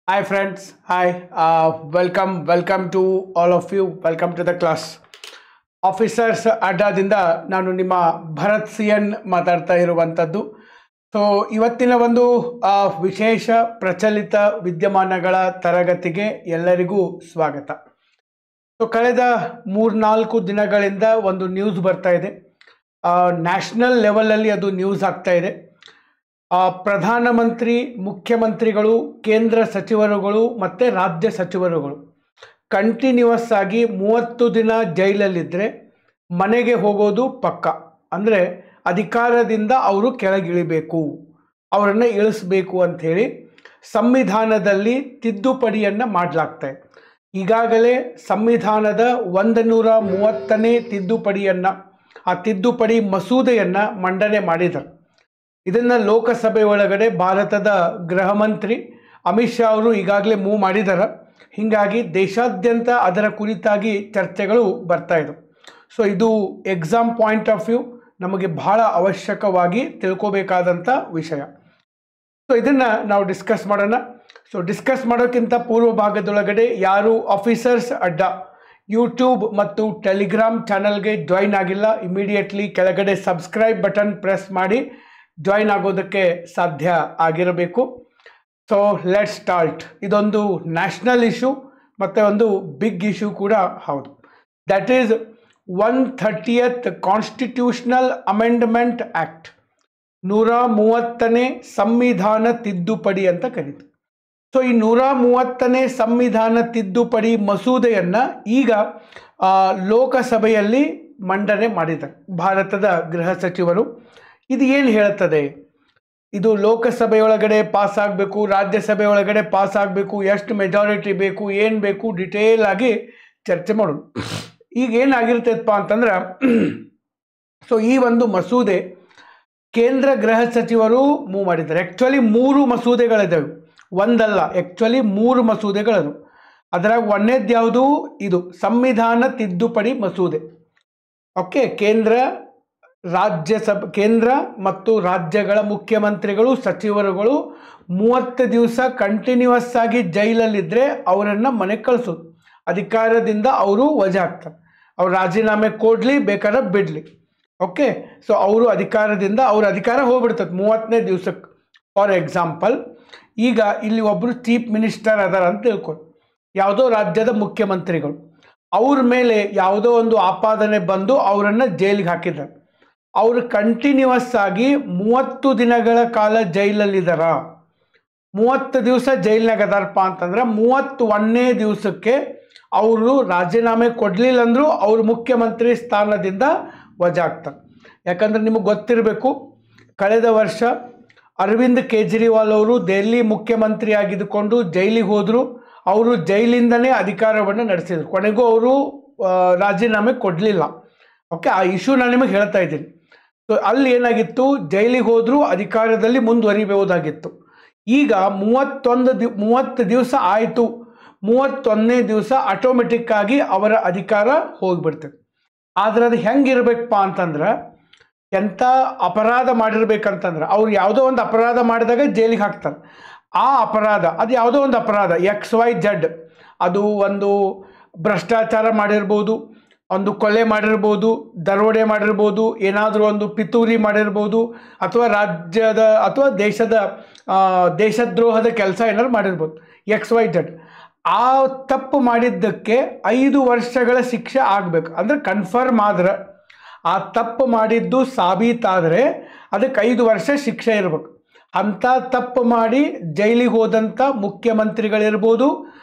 Hi friends, hi. Welcome to all of you. Welcome to the class. Officers ಅಡ್ಡಾದಿಂದ ನಾನು ನಿಮ್ಮ Bharat C N ಮಾತಾಡ್ತಾ ಇರುವಂಥದ್ದು. ಸೊ ಇವತ್ತಿನ ಒಂದು ವಿಶೇಷ ಪ್ರಚಲಿತ ವಿದ್ಯಮಾನಗಳ ತರಗತಿಗೆ ಎಲ್ಲರಿಗೂ ಸ್ವಾಗತ. ಸೊ ಕಳೆದ 3-4 ದಿನಗಳಿಂದ ಒಂದು ನ್ಯೂಸ್ ಬರ್ತಾ ಇದೆ. ನ್ಯಾಷನಲ್ ಲೆವೆಲಲ್ಲಿ ಅದು ನ್ಯೂಸ್ ಆಗ್ತಾ ಇದೆ. ಪ್ರಧಾನಮಂತ್ರಿ, ಮುಖ್ಯಮಂತ್ರಿಗಳು, ಕೇಂದ್ರ ಸಚಿವರುಗಳು ಮತ್ತು ರಾಜ್ಯ ಸಚಿವರುಗಳು ಕಂಟಿನ್ಯೂಸ್ ಆಗಿ 30 ದಿನ ಜೈಲಲ್ಲಿದ್ದರೆ ಮನೆಗೆ ಹೋಗೋದು ಪಕ್ಕ. ಅಂದರೆ ಅಧಿಕಾರದಿಂದ ಅವರು ಕೆಳಗಿಳಿಬೇಕು, ಅವರನ್ನು ಇಳಿಸಬೇಕು ಅಂಥೇಳಿ ಸಂವಿಧಾನದಲ್ಲಿ ತಿದ್ದುಪಡಿಯನ್ನು ಮಾಡಲಾಗ್ತದೆ. ಈಗಾಗಲೇ ಸಂವಿಧಾನದ 130ನೇ ತಿದ್ದುಪಡಿಯನ್ನು, ಆ ತಿದ್ದುಪಡಿ ಮಸೂದೆಯನ್ನು ಮಂಡನೆ ಮಾಡಿದರು. ಇದನ್ನು ಲೋಕಸಭೆ ಒಳಗಡೆ ಭಾರತದ ಗೃಹ ಮಂತ್ರಿ ಅಮಿತ್ ಶಾ ಅವರು ಈಗಾಗಲೇ ಮೂವ್ ಮಾಡಿದ್ದಾರೆ. ಹೀಗಾಗಿ ದೇಶಾದ್ಯಂತ ಅದರ ಕುರಿತಾಗಿ ಚರ್ಚೆಗಳು ಬರ್ತಾ ಇದ್ದವು. ಸೊ ಇದು ಎಕ್ಸಾಮ್ ಪಾಯಿಂಟ್ ಆಫ್ ವ್ಯೂ ನಮಗೆ ಬಹಳ ಅವಶ್ಯಕವಾಗಿ ತಿಳ್ಕೋಬೇಕಾದಂಥ ವಿಷಯ. ಸೊ ಇದನ್ನು ನಾವು ಡಿಸ್ಕಸ್ ಮಾಡೋಣ. ಸೊ ಡಿಸ್ಕಸ್ ಮಾಡೋಕ್ಕಿಂತ ಪೂರ್ವ ಭಾಗದೊಳಗಡೆ ಯಾರು ಆಫೀಸರ್ಸ್ ಅಡ್ಡ ಯೂಟ್ಯೂಬ್ ಮತ್ತು ಟೆಲಿಗ್ರಾಮ್ ಚಾನಲ್ಗೆ ಜಾಯಿನ್ ಆಗಿಲ್ಲ, ಇಮಿಡಿಯೇಟ್ಲಿ ಕೆಳಗಡೆ ಸಬ್ಸ್ಕ್ರೈಬ್ ಬಟನ್ ಪ್ರೆಸ್ ಮಾಡಿ ಜಾಯಿನ್ ಆಗೋದಕ್ಕೆ ಸಾಧ್ಯ ಆಗಿರಬೇಕು. So let's start. ಇದೊಂದು ನ್ಯಾಷನಲ್ ಇಶ್ಯೂ ಮತ್ತು ಒಂದು ಬಿಗ್ ಇಶ್ಯೂ ಕೂಡ ಹೌದು. That is 130th constitutional amendment act, 130ನೇ ಸಂವಿಧಾನ ತಿದ್ದುಪಡಿ ಅಂತ ಕರೀತಾರೆ. ಸೊ ಈ 130ನೇ ಸಂವಿಧಾನ ತಿದ್ದುಪಡಿ ಮಸೂದೆಯನ್ನು ಈಗ ಲೋಕಸಭೆಯಲ್ಲಿ ಮಂಡನೆ ಮಾಡಿದ್ದಾರೆ ಭಾರತದ ಗೃಹ ಸಚಿವರು. ಇದು ಏನು ಹೇಳ್ತದೆ? ಇದು ಲೋಕಸಭೆಯೊಳಗಡೆ ಪಾಸ್ ಆಗಬೇಕು, ರಾಜ್ಯಸಭೆ ಒಳಗಡೆ ಪಾಸ್ ಆಗಬೇಕು, ಎಷ್ಟು ಮೆಜಾರಿಟಿ ಬೇಕು, ಏನು ಬೇಕು, ಡಿಟೇಲ್ ಆಗಿ ಚರ್ಚೆ ಮಾಡೋಣ. ಈಗ ಏನಾಗಿರ್ತೈತಪ್ಪ ಅಂತಂದ್ರೆ, ಸೊ ಈ ಒಂದು ಮಸೂದೆ ಕೇಂದ್ರ ಗೃಹ ಸಚಿವರು ಮೂವ್ ಮಾಡಿದ್ದಾರೆ. ಆ್ಯಕ್ಚುಲಿ 3 ಮಸೂದೆಗಳಿದ್ದಾವೆ, ಒಂದಲ್ಲ, ಆ್ಯಕ್ಚುಲಿ 3 ಮಸೂದೆಗಳದು. ಅದರಾಗ ಒಂದನೇದು ಯಾವುದು? ಇದು ಸಂವಿಧಾನ ತಿದ್ದುಪಡಿ ಮಸೂದೆ. ಓಕೆ, ಕೇಂದ್ರ ಮತ್ತು ರಾಜ್ಯಗಳ ಮುಖ್ಯಮಂತ್ರಿಗಳು, ಸಚಿವರುಗಳು 30 ದಿವಸ ಕಂಟಿನ್ಯೂಸ್ ಆಗಿ ಜೈಲಲ್ಲಿದ್ದರೆ ಅವರನ್ನು ಮನೆಗೆ ಕಳಿಸೋದು. ಅಧಿಕಾರದಿಂದ ಅವರು ವಜಾ ಆಗ್ತಾರೆ. ಅವ್ರು ರಾಜೀನಾಮೆ ಕೊಡಲಿ, ಬೇಕಾದ್ರೆ ಬಿಡಲಿ. ಓಕೆ, ಸೊ ಅವರು ಅಧಿಕಾರದಿಂದ ಅವ್ರ ಅಧಿಕಾರ ಹೋಗ್ಬಿಡ್ತದೆ 30ನೇ ದಿವಸಕ್ಕೆ. ಫಾರ್ ಎಕ್ಸಾಂಪಲ್, ಈಗ ಇಲ್ಲಿ ಒಬ್ಬರು ಚೀಫ್ ಮಿನಿಸ್ಟರ್ ಅದಾರ ಅಂತ ತಿಳ್ಕೊಂಡು, ಯಾವುದೋ ರಾಜ್ಯದ ಮುಖ್ಯಮಂತ್ರಿಗಳು, ಅವ್ರ ಮೇಲೆ ಯಾವುದೋ ಒಂದು ಆಪಾದನೆ ಬಂದು ಅವರನ್ನು ಜೈಲಿಗೆ ಹಾಕಿದ್ದಾರೆ. ಅವರು ಕಂಟಿನ್ಯೂಸ್ ಆಗಿ 30 ದಿನಗಳ ಕಾಲ ಜೈಲಲ್ಲಿದ್ದಾರ. 30 ದಿವಸ ಜೈಲಿನಾಗ ಅದಾರಪ್ಪ ಅಂತಂದ್ರೆ 31ನೇ ದಿವಸಕ್ಕೆ ಅವರು ರಾಜೀನಾಮೆ ಕೊಡಲಿಲ್ಲ ಅಂದರೂ ಅವರು ಮುಖ್ಯಮಂತ್ರಿ ಸ್ಥಾನದಿಂದ ವಜಾ ಆಗ್ತಾರೆ. ಯಾಕಂದ್ರೆ ನಿಮಗೆ ಗೊತ್ತಿರಬೇಕು, ಕಳೆದ ವರ್ಷ ಅರವಿಂದ್ ಕೇಜ್ರಿವಾಲ್ ಅವರು ದೆಹಲಿ ಮುಖ್ಯಮಂತ್ರಿ ಆಗಿದ್ದುಕೊಂಡು ಜೈಲಿಗೆ ಹೋದರು. ಅವರು ಜೈಲಿಂದನೇ ಅಧಿಕಾರವನ್ನು ನಡೆಸಿದರು. ಕೊನೆಗೂ ಅವರು ರಾಜೀನಾಮೆ ಕೊಡಲಿಲ್ಲ. ಓಕೆ, ಆ ಇಶ್ಯೂ ನಾನು ನಿಮಗೆ ಹೇಳ್ತಾ ಇದ್ದೀನಿ. ಸೊ ಅಲ್ಲಿ ಏನಾಗಿತ್ತು, ಜೈಲಿಗೆ ಹೋದರೂ ಅಧಿಕಾರದಲ್ಲಿ ಮುಂದುವರಿಬಹುದಾಗಿತ್ತು. ಈಗ 30 ದಿವಸ ಆಯಿತು, 31ನೇ ದಿವಸ ಆಟೋಮೆಟಿಕ್ ಆಗಿ ಅವರ ಅಧಿಕಾರ ಹೋಗಿಬಿಡ್ತದೆ. ಆದರೆ ಅದು ಹೆಂಗಿರ್ಬೇಕಪ್ಪ ಅಂತಂದ್ರೆ, ಎಂಥ ಅಪರಾಧ ಮಾಡಿರ್ಬೇಕಂತಂದ್ರೆ, ಅವ್ರು ಯಾವುದೋ ಒಂದು ಅಪರಾಧ ಮಾಡಿದಾಗ ಜೈಲಿಗೆ ಹಾಕ್ತಾರೆ. ಆ ಅಪರಾಧ ಅದು ಯಾವುದೋ ಒಂದು ಅಪರಾಧ XYZ, ಅದು ಒಂದು ಭ್ರಷ್ಟಾಚಾರ ಮಾಡಿರ್ಬೋದು, ಒಂದು ಕೊಲೆ ಮಾಡಿರ್ಬೋದು, ದರೋಡೆ ಮಾಡಿರ್ಬೋದು, ಏನಾದರೂ ಒಂದು ಪಿತೂರಿ ಮಾಡಿರ್ಬೋದು, ಅಥವಾ ರಾಜ್ಯದ ಅಥವಾ ದೇಶದ್ರೋಹದ ಕೆಲಸ ಏನಾದ್ರು ಮಾಡಿರ್ಬೋದು, XYZ. ಆ ತಪ್ಪು ಮಾಡಿದ್ದಕ್ಕೆ 5 ವರ್ಷಗಳ ಶಿಕ್ಷೆ ಆಗಬೇಕು. ಅಂದರೆ ಕನ್ಫರ್ಮ್ ಆದ್ರೆ, ಆ ತಪ್ಪು ಮಾಡಿದ್ದು ಸಾಬೀತಾದರೆ ಅದಕ್ಕೆ 5 ವರ್ಷ ಶಿಕ್ಷೆ ಇರಬೇಕು. ಅಂಥ ತಪ್ಪು ಮಾಡಿ ಜೈಲಿಗೆ ಹೋದಂಥ ಮುಖ್ಯಮಂತ್ರಿಗಳಿರ್ಬೋದು,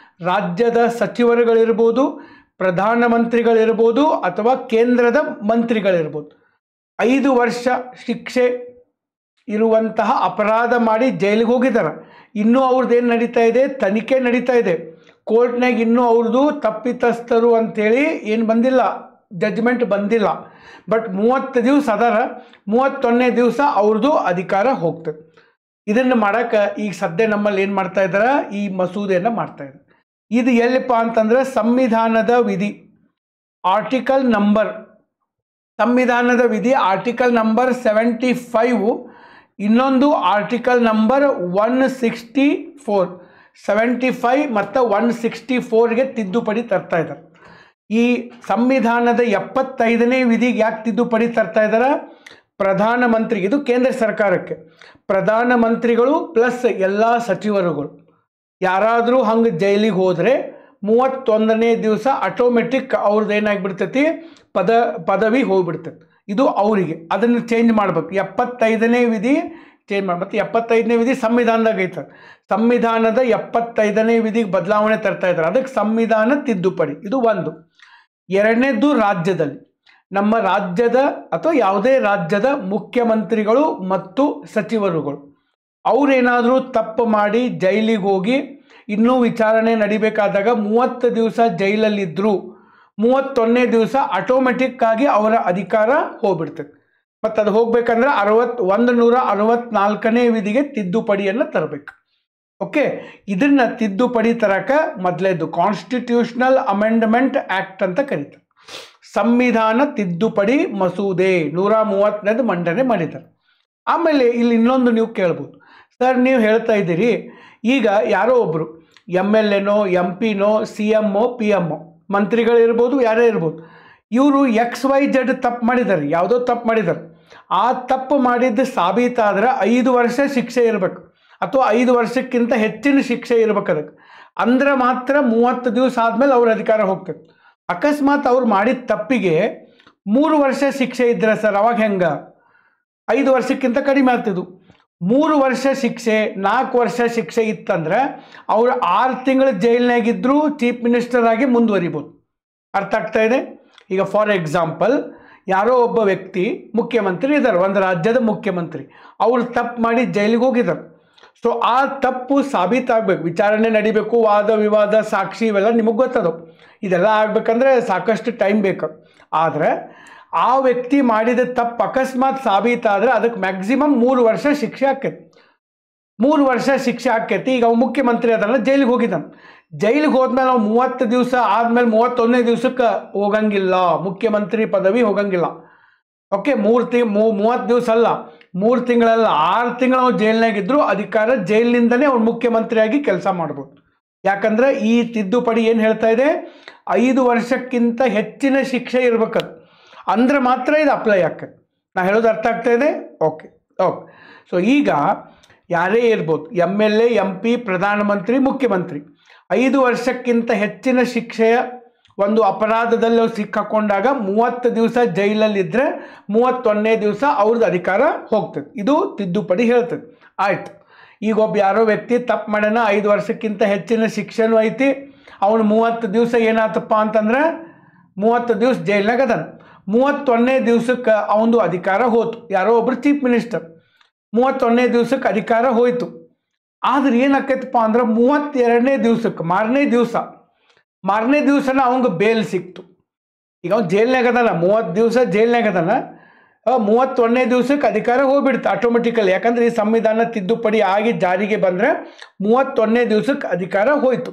ರಾಜ್ಯದ ಸಚಿವರುಗಳಿರ್ಬೋದು, ಪ್ರಧಾನಮಂತ್ರಿಗಳಿರ್ಬೋದು, ಅಥವಾ ಕೇಂದ್ರದ ಮಂತ್ರಿಗಳಿರ್ಬೋದು, 5 ವರ್ಷ ಶಿಕ್ಷೆ ಇರುವಂತಹ ಅಪರಾಧ ಮಾಡಿ ಜೈಲಿಗೆ ಹೋಗಿದ್ದಾರೆ. ಇನ್ನೂ ಅವ್ರದ್ದು ಏನು ನಡೀತಾ ಇದೆ? ತನಿಖೆ ನಡೀತಾ ಇದೆ ಕೋರ್ಟ್ನಾಗ. ಇನ್ನೂ ಅವ್ರದ್ದು ತಪ್ಪಿತಸ್ಥರು ಅಂಥೇಳಿ ಏನು ಬಂದಿಲ್ಲ, ಜಡ್ಜ್ಮೆಂಟ್ ಬಂದಿಲ್ಲ. ಬಟ್ 30 ದಿವಸ ಅದಾರ, 31ನೇ ದಿವಸ ಅವ್ರದ್ದು ಅಧಿಕಾರ ಹೋಗ್ತದೆ. ಇದನ್ನು ಮಾಡೋಕ್ಕೆ ಈಗ ಸದ್ಯ ನಮ್ಮಲ್ಲಿ ಏನು ಮಾಡ್ತಾ ಇದ್ದಾರೆ? ಈ ಮಸೂದೆಯನ್ನು ಮಾಡ್ತಾ ಇದ್ದಾರೆ. ಇದು ಎಲ್ಲಿಪ್ಪ ಅಂತಂದರೆ ಸಂವಿಧಾನದ ವಿಧಿ ಸಂವಿಧಾನದ ವಿಧಿ ಆರ್ಟಿಕಲ್ ನಂಬರ್ 75, ಇನ್ನೊಂದು ಆರ್ಟಿಕಲ್ ನಂಬರ್ 164. 75 ಮತ್ತು 164ಗೆ ತಿದ್ದುಪಡಿ ತರ್ತಾ ಇದ್ದಾರೆ. ಈ ಸಂವಿಧಾನದ 75ನೇ ವಿಧಿಗೆ ಯಾಕೆ ತಿದ್ದುಪಡಿ ತರ್ತಾ ಇದ್ದಾರೆ? ಪ್ರಧಾನಮಂತ್ರಿ, ಇದು ಕೇಂದ್ರ ಸರ್ಕಾರಕ್ಕೆ, ಪ್ರಧಾನಮಂತ್ರಿಗಳು ಪ್ಲಸ್ ಎಲ್ಲ ಸಚಿವರುಗಳು ಯಾರಾದರೂ ಹಂಗೆ ಜೈಲಿಗೆ ಹೋದರೆ 31ನೇ ದಿವಸ ಆಟೋಮೆಟಿಕ್ ಅವ್ರದ್ದು ಏನಾಗಿಬಿಡ್ತೈತಿ, ಪದವಿ ಹೋಗ್ಬಿಡ್ತೈತಿ. ಇದು ಅವರಿಗೆ ಅದನ್ನು ಚೇಂಜ್ ಮಾಡ್ಬೇಕು. 75ನೇ ವಿಧಿ ಚೇಂಜ್ ಮಾಡ್ಬೇಕು. 75ನೇ ವಿಧಿ ಸಂವಿಧಾನದಾಗ ಐತೆ. ಸಂವಿಧಾನದ 75ನೇ ವಿಧಿಗೆ ಬದಲಾವಣೆ ತರ್ತಾ ಇದ್ದಾರೆ. ಅದಕ್ಕೆ ಸಂವಿಧಾನ ತಿದ್ದುಪಡಿ, ಇದು ಒಂದು. ಎರಡನೇದು, ರಾಜ್ಯದಲ್ಲಿ ನಮ್ಮ ರಾಜ್ಯದ ಅಥವಾ ಯಾವುದೇ ರಾಜ್ಯದ ಮುಖ್ಯಮಂತ್ರಿಗಳು ಮತ್ತು ಸಚಿವರುಗಳು ಅವರೇನಾದರೂ ತಪ್ಪು ಮಾಡಿ ಜೈಲಿಗೆ ಹೋಗಿ ಇನ್ನೂ ವಿಚಾರಣೆ ನಡಿಬೇಕಾದಾಗ 30 ದಿವಸ ಜೈಲಲ್ಲಿದ್ದರು, 31ನೇ ದಿವಸ ಆಟೋಮೆಟಿಕ್ ಆಗಿ ಅವರ ಅಧಿಕಾರ ಹೋಗ್ಬಿಡ್ತದೆ. ಮತ್ತು ಅದು ಹೋಗ್ಬೇಕಂದ್ರೆ 164ನೇ ವಿಧಿಗೆ ತಿದ್ದುಪಡಿಯನ್ನು ತರಬೇಕು. ಓಕೆ, ಇದನ್ನು ತಿದ್ದುಪಡಿ ತರಕ ಮೊದಲೇದು ಕಾನ್ಸ್ಟಿಟ್ಯೂಷನಲ್ ಅಮೆಂಡ್ಮೆಂಟ್ ಆ್ಯಕ್ಟ್ ಅಂತ ಕರೀತಾರೆ. ಸಂವಿಧಾನ ತಿದ್ದುಪಡಿ ಮಸೂದೆ 130ನೇದು ಮಂಡನೆ ಮಾಡಿದ್ದಾರೆ. ಆಮೇಲೆ ಇಲ್ಲಿ ಇನ್ನೊಂದು ನೀವು ಕೇಳ್ಬೋದು, ಸರ್ ನೀವು ಹೇಳ್ತಾ ಇದ್ದೀರಿ ಈಗ ಯಾರೋ ಒಬ್ಬರು MLA ನೋ MP ನೋ CMO PM ಮಂತ್ರಿಗಳಿರ್ಬೋದು, ಯಾರೇ ಇರ್ಬೋದು, ಇವರು XYZ ತಪ್ಪು ಮಾಡಿದ್ದಾರೆ, ಯಾವುದೋ ತಪ್ಪು ಮಾಡಿದ್ದಾರೆ. ಆ ತಪ್ಪು ಮಾಡಿದ್ದು ಸಾಬೀತಾದ್ರೆ 5 ವರ್ಷ ಶಿಕ್ಷೆ ಇರಬೇಕು ಅಥವಾ 5 ವರ್ಷಕ್ಕಿಂತ ಹೆಚ್ಚಿನ ಶಿಕ್ಷೆ ಇರ್ಬೇಕು. ಅದಕ್ಕೆ ಅಂದ್ರೆ ಮಾತ್ರ 30 ದಿವಸ ಆದಮೇಲೆ ಅವ್ರ ಅಧಿಕಾರ ಹೋಗ್ತದೆ. ಅಕಸ್ಮಾತ್ ಅವ್ರು ಮಾಡಿದ ತಪ್ಪಿಗೆ 3 ವರ್ಷ ಶಿಕ್ಷೆ ಇದ್ರೆ ಸರ್ ಅವಾಗ ಹೆಂಗೆ? 5 ವರ್ಷಕ್ಕಿಂತ ಕಡಿಮೆ ಆಗ್ತಿದ್ದು. 3 ವರ್ಷ ಶಿಕ್ಷೆ, 4 ವರ್ಷ ಶಿಕ್ಷೆ ಇತ್ತಂದ್ರೆ ಅವ್ರು 6 ತಿಂಗಳು ಜೈಲಿನಾಗಿದ್ದರೂ ಚೀಫ್ ಮಿನಿಸ್ಟರ್ ಆಗಿ ಮುಂದುವರಿಬೋದು. ಅರ್ಥ ಆಗ್ತಾ ಇದೆ? ಈಗ ಫಾರ್ ಎಕ್ಸಾಂಪಲ್ ಯಾರೋ ಒಬ್ಬ ವ್ಯಕ್ತಿ ಮುಖ್ಯಮಂತ್ರಿ ಇದ್ದಾರೆ, ಒಂದು ರಾಜ್ಯದ ಮುಖ್ಯಮಂತ್ರಿ, ಅವರು ತಪ್ಪು ಮಾಡಿ ಜೈಲಿಗೆ ಹೋಗಿದ್ದಾರೆ. ಸೊ ಆ ತಪ್ಪು ಸಾಬೀತಾಗಬೇಕು, ವಿಚಾರಣೆ ನಡಿಬೇಕು, ವಾದ ವಿವಾದ ಸಾಕ್ಷಿ ಇವೆಲ್ಲ ನಿಮಗೆ ಗೊತ್ತದು. ಇದೆಲ್ಲ ಆಗಬೇಕಂದ್ರೆ ಸಾಕಷ್ಟು ಟೈಮ್ ಬೇಕು. ಆದರೆ ಆ ವ್ಯಕ್ತಿ ಮಾಡಿದ ತಪ್ಪು ಅಕಸ್ಮಾತ್ ಸಾಬೀತಾದರೆ ಅದಕ್ಕೆ ಮ್ಯಾಕ್ಸಿಮಮ್ 3 ವರ್ಷ ಶಿಕ್ಷೆ ಆಕ್ಕೈತಿ. 3 ವರ್ಷ ಶಿಕ್ಷೆ ಆಕ್ಕೈತಿ. ಈಗ ಅವ ಮುಖ್ಯಮಂತ್ರಿ ಅದಲ್ಲ, ಜೈಲಿಗೆ ಹೋಗಿದ್ದಾನೆ. ಜೈಲಿಗೆ ಹೋದ್ಮೇಲೆ ನಾವು 30 ದಿವಸ ಆದಮೇಲೆ 31ನೇ ದಿವಸಕ್ಕೆ ಹೋಗಂಗಿಲ್ಲ, ಮುಖ್ಯಮಂತ್ರಿ ಪದವಿ ಹೋಗಂಗಿಲ್ಲ. ಓಕೆ, 30 ದಿವಸ ಅಲ್ಲ, 3 ತಿಂಗಳಲ್ಲ, 6 ತಿಂಗಳು ಅವ್ರು ಜೈಲಿನಾಗಿದ್ದರೂ ಅಧಿಕಾರ ಜೈಲಿನಿಂದನೇ ಅವ್ರು ಮುಖ್ಯಮಂತ್ರಿಯಾಗಿ ಕೆಲಸ ಮಾಡ್ಬೋದು. ಯಾಕಂದ್ರೆ ಈ ತಿದ್ದುಪಡಿ ಏನು ಹೇಳ್ತಾ ಇದೆ, 5 ವರ್ಷಕ್ಕಿಂತ ಹೆಚ್ಚಿನ ಶಿಕ್ಷೆ ಇರ್ಬೇಕದು, ಅಂದ್ರೆ ಮಾತ್ರ ಇದು ಅಪ್ಲೈ ಆಗ್ತದೆ. ನಾ ಹೇಳೋದು ಅರ್ಥ ಆಗ್ತಾ ಇದೆ? ಓಕೆ. ಸೊ ಈಗ ಯಾರೇ ಇರ್ಬೋದು, MLA MP ಪ್ರಧಾನಮಂತ್ರಿ ಮುಖ್ಯಮಂತ್ರಿ, 5 ವರ್ಷಕ್ಕಿಂತ ಹೆಚ್ಚಿನ ಶಿಕ್ಷೆಯ ಒಂದು ಅಪರಾಧದಲ್ಲಿ ಸಿಕ್ಕಾಕೊಂಡಾಗ 30 ದಿವಸ ಜೈಲಲ್ಲಿದ್ದರೆ 31ನೇ ದಿವಸ ಅವ್ರದ್ದು ಅಧಿಕಾರ ಹೋಗ್ತದೆ. ಇದು ತಿದ್ದುಪಡಿ ಹೇಳ್ತದೆ. ಆಯ್ತು, ಈಗ ಒಬ್ಬ ಯಾರೋ ವ್ಯಕ್ತಿ ತಪ್ಪು ಮಾಡ್ಯಾನ, 5 ವರ್ಷಕ್ಕಿಂತ ಹೆಚ್ಚಿನ ಶಿಕ್ಷೆನೂ ಐತಿ, ಅವನು 30 ದಿವಸ ಏನಾತಪ್ಪ ಅಂತಂದ್ರೆ 30 ದಿವಸ ಜೈಲ್ನಾಗ ಅದಾನ. 31ನೇ ದಿವಸಕ್ಕೆ ಅವನದು ಅಧಿಕಾರ ಹೋಯ್ತು, ಯಾರೋ ಒಬ್ರು ಚೀಫ್ ಮಿನಿಸ್ಟರ್, 31ನೇ ದಿವಸಕ್ಕೆ ಅಧಿಕಾರ ಹೋಯ್ತು. ಆದ್ರೆ ಏನಾಕೈತಪ್ಪ ಅಂದ್ರೆ 32ನೇ ದಿವಸಕ್ಕೆ ಮಾರನೇ ದಿವಸನ ಅವಂಗೆ ಬೇಲ್ ಸಿಕ್ತು. ಈಗ ಅವ್ನು ಜೈಲ್ನಾಗ ಅದಾನ, 30 ದಿವಸ ಜೈಲ್ನಾಗ ಅದಾನ, 31ನೇ ದಿವಸಕ್ಕೆ ಅಧಿಕಾರ ಹೋಗ್ಬಿಡ್ತು ಆಟೋಮೆಟಿಕಲಿ. ಯಾಕಂದ್ರೆ ಈ ಸಂವಿಧಾನ ತಿದ್ದುಪಡಿ ಆಗಿ ಜಾರಿಗೆ ಬಂದರೆ 31ನೇ ದಿವಸಕ್ಕೆ ಅಧಿಕಾರ ಹೋಯ್ತು.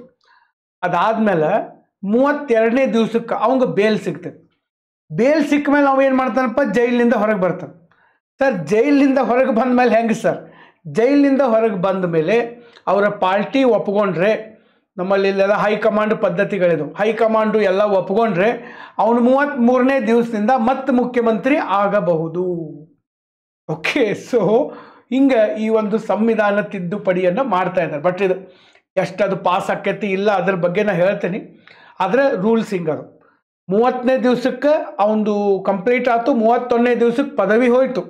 ಅದಾದ್ಮೇಲೆ 32ನೇ ದಿವಸಕ್ಕೆ ಅವಂಗೆ ಬೇಲ್ ಸಿಗ್ತದೆ. ಬೇಲ್ ಸಿಕ್ಕ ಮೇಲೆ ಅವ ಏನು ಮಾಡ್ತಾನಪ್ಪ, ಜೈಲಿನಿಂದ ಹೊರಗೆ ಬರ್ತಾನೆ. ಸರ್ ಜೈಲಿನಿಂದ ಹೊರಗೆ ಬಂದ ಮೇಲೆ ಹೆಂಗೆ ಸರ್? ಜೈಲಿನಿಂದ ಹೊರಗೆ ಬಂದ ಮೇಲೆ ಅವರ ಪಾರ್ಟಿ ಒಪ್ಕೊಂಡ್ರೆ, ನಮ್ಮಲ್ಲಿ ಇಲ್ಲೆಲ್ಲ ಹೈಕಮಾಂಡ್ ಪದ್ಧತಿಗಳಿದು, ಹೈಕಮಾಂಡು ಎಲ್ಲ ಒಪ್ಕೊಂಡ್ರೆ ಅವನು 33ನೇ ದಿವಸದಿಂದ ಮತ್ತೆ ಮುಖ್ಯಮಂತ್ರಿ ಆಗಬಹುದು. ಓಕೆ, ಸೊ ಹಿಂಗೆ ಈ ಒಂದು ಸಂವಿಧಾನ ತಿದ್ದುಪಡಿಯನ್ನು ಮಾಡ್ತಾ ಇದ್ದಾರೆ. ಬಟ್ ಇದು ಎಷ್ಟದು ಪಾಸ್ ಆಕೈತಿ ಇಲ್ಲ ಅದ್ರ ಬಗ್ಗೆ ನಾನು ಹೇಳ್ತೀನಿ. ಆದರೆ ರೂಲ್ಸ್ ಹಿಂಗದು, 30ನೇ ದಿವಸಕ್ಕೆ ಅವನದು ಕಂಪ್ಲೀಟ್ ಆಯ್ತು, 31ನೇ ದಿವಸಕ್ಕೆ ಪದವಿ ಹೋಯ್ತು,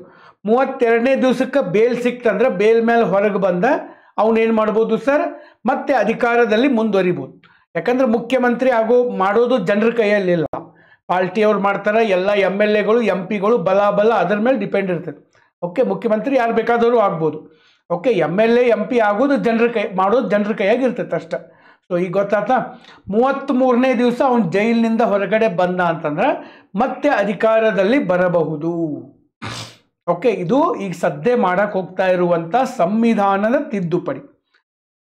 32ನೇ ದಿವಸಕ್ಕೆ ಬೇಲ್ ಸಿಕ್ತಂದ್ರೆ ಬೇಲ್ ಮೇಲೆ ಹೊರಗೆ ಬಂದ ಅವನೇನು ಮಾಡ್ಬೋದು ಸರ್, ಮತ್ತೆ ಅಧಿಕಾರದಲ್ಲಿ ಮುಂದುವರಿಬೋದು. ಯಾಕಂದ್ರೆ ಮುಖ್ಯಮಂತ್ರಿ ಮಾಡೋದು ಜನರ ಕೈಯಲ್ಲಿಲ್ಲ, ಪಾರ್ಟಿಯವ್ರು ಮಾಡ್ತಾರೆ. ಎಲ್ಲ MLAಗಳು MPಗಳು ಬಲ ಅದರ ಮೇಲೆ ಡಿಪೆಂಡ್ ಇರ್ತದೆ. ಓಕೆ, ಮುಖ್ಯಮಂತ್ರಿ ಯಾರು ಬೇಕಾದವರು ಆಗ್ಬೋದು. ಓಕೆ, MLA MP ಆಗೋದು ಮಾಡೋದು ಜನರ ಕೈಯಾಗಿ ಇರ್ತೈತೆ ಅಷ್ಟೆ. ಸೊ ಈಗ ಗೊತ್ತಾತ, 33ನೇ ದಿವಸ ಅವನು ಜೈಲಿನಿಂದ ಹೊರಗಡೆ ಬಂದ ಅಂತಂದ್ರೆ ಮತ್ತೆ ಅಧಿಕಾರದಲ್ಲಿ ಬರಬಹುದು. ಓಕೆ, ಇದು ಈಗ ಸದ್ಯ ಮಾಡಕ್ಕೆ ಹೋಗ್ತಾ ಇರುವಂಥ ಸಂವಿಧಾನದ ತಿದ್ದುಪಡಿ.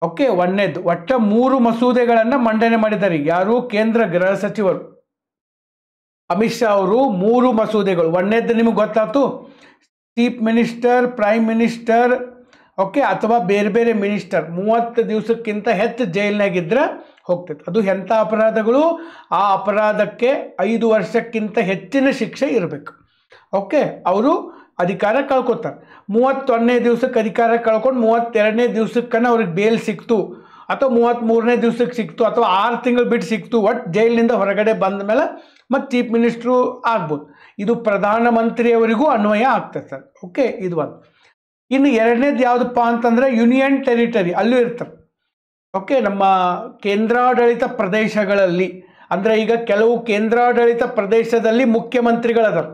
ಓಕೆ, ಒಂದನೇದು ಒಟ್ಟ 3 ಮಸೂದೆಗಳನ್ನು ಮಂಡನೆ ಮಾಡಿದ್ದಾರೆ. ಯಾರು? ಕೇಂದ್ರ ಗೃಹ ಸಚಿವರು ಅಮಿತ್ ಶಾ ಅವರು 3 ಮಸೂದೆಗಳು. ಒಂದನೇದು ನಿಮಗೆ ಗೊತ್ತಾಯ್ತು, chief minister, prime minister okay, ಅಥವಾ ಬೇರೆ ಬೇರೆ ಮಿನಿಸ್ಟರ್ 30 ದಿವಸಕ್ಕಿಂತ ಹೆಚ್ಚು ಜೈಲಿನಾಗಿದ್ದರೆ ಹೋಗ್ತೈತೆ. ಅದು ಎಂಥ ಅಪರಾಧಗಳು? ಆ ಅಪರಾಧಕ್ಕೆ 5 ವರ್ಷಕ್ಕಿಂತ ಹೆಚ್ಚಿನ ಶಿಕ್ಷೆ ಇರಬೇಕು. ಓಕೆ, ಅವರು ಅಧಿಕಾರ ಕಳ್ಕೊತಾರೆ. 31ನೇ ದಿವಸಕ್ಕೆ ಅಧಿಕಾರ ಕಳ್ಕೊಂಡು 32ನೇ ದಿವಸಕ್ಕನ ಅವ್ರಿಗೆ ಬೇಲ್ ಸಿಕ್ತು, ಅಥವಾ 33ನೇ ದಿವಸಕ್ಕೆ ಸಿಕ್ತು, ಅಥವಾ 6 ತಿಂಗಳು ಬಿಟ್ಟು ಸಿಕ್ತು, ಒಟ್ಟು ಜೈಲಿನಿಂದ ಹೊರಗಡೆ ಬಂದ ಮೇಲೆ ಮತ್ತು ಚೀಫ್ ಮಿನಿಸ್ಟ್ರು ಆಗ್ಬೋದು. ಇದು ಪ್ರಧಾನಮಂತ್ರಿಯವರಿಗೂ ಅನ್ವಯ ಆಗ್ತದೆ ಸರ್. ಓಕೆ, ಇದು ಒಂದು. ಇನ್ನು ಎರಡನೇದು ಯಾವುದಪ್ಪ ಅಂತಂದರೆ ಯೂನಿಯನ್ ಟೆರಿಟರಿ, ಅಲ್ಲೂ ಇರ್ತಾರೆ. ಓಕೆ, ನಮ್ಮ ಕೇಂದ್ರಾಡಳಿತ ಪ್ರದೇಶಗಳಲ್ಲಿ, ಅಂದರೆ ಈಗ ಕೆಲವು ಕೇಂದ್ರಾಡಳಿತ ಪ್ರದೇಶದಲ್ಲಿ ಮುಖ್ಯಮಂತ್ರಿಗಳದಾರ,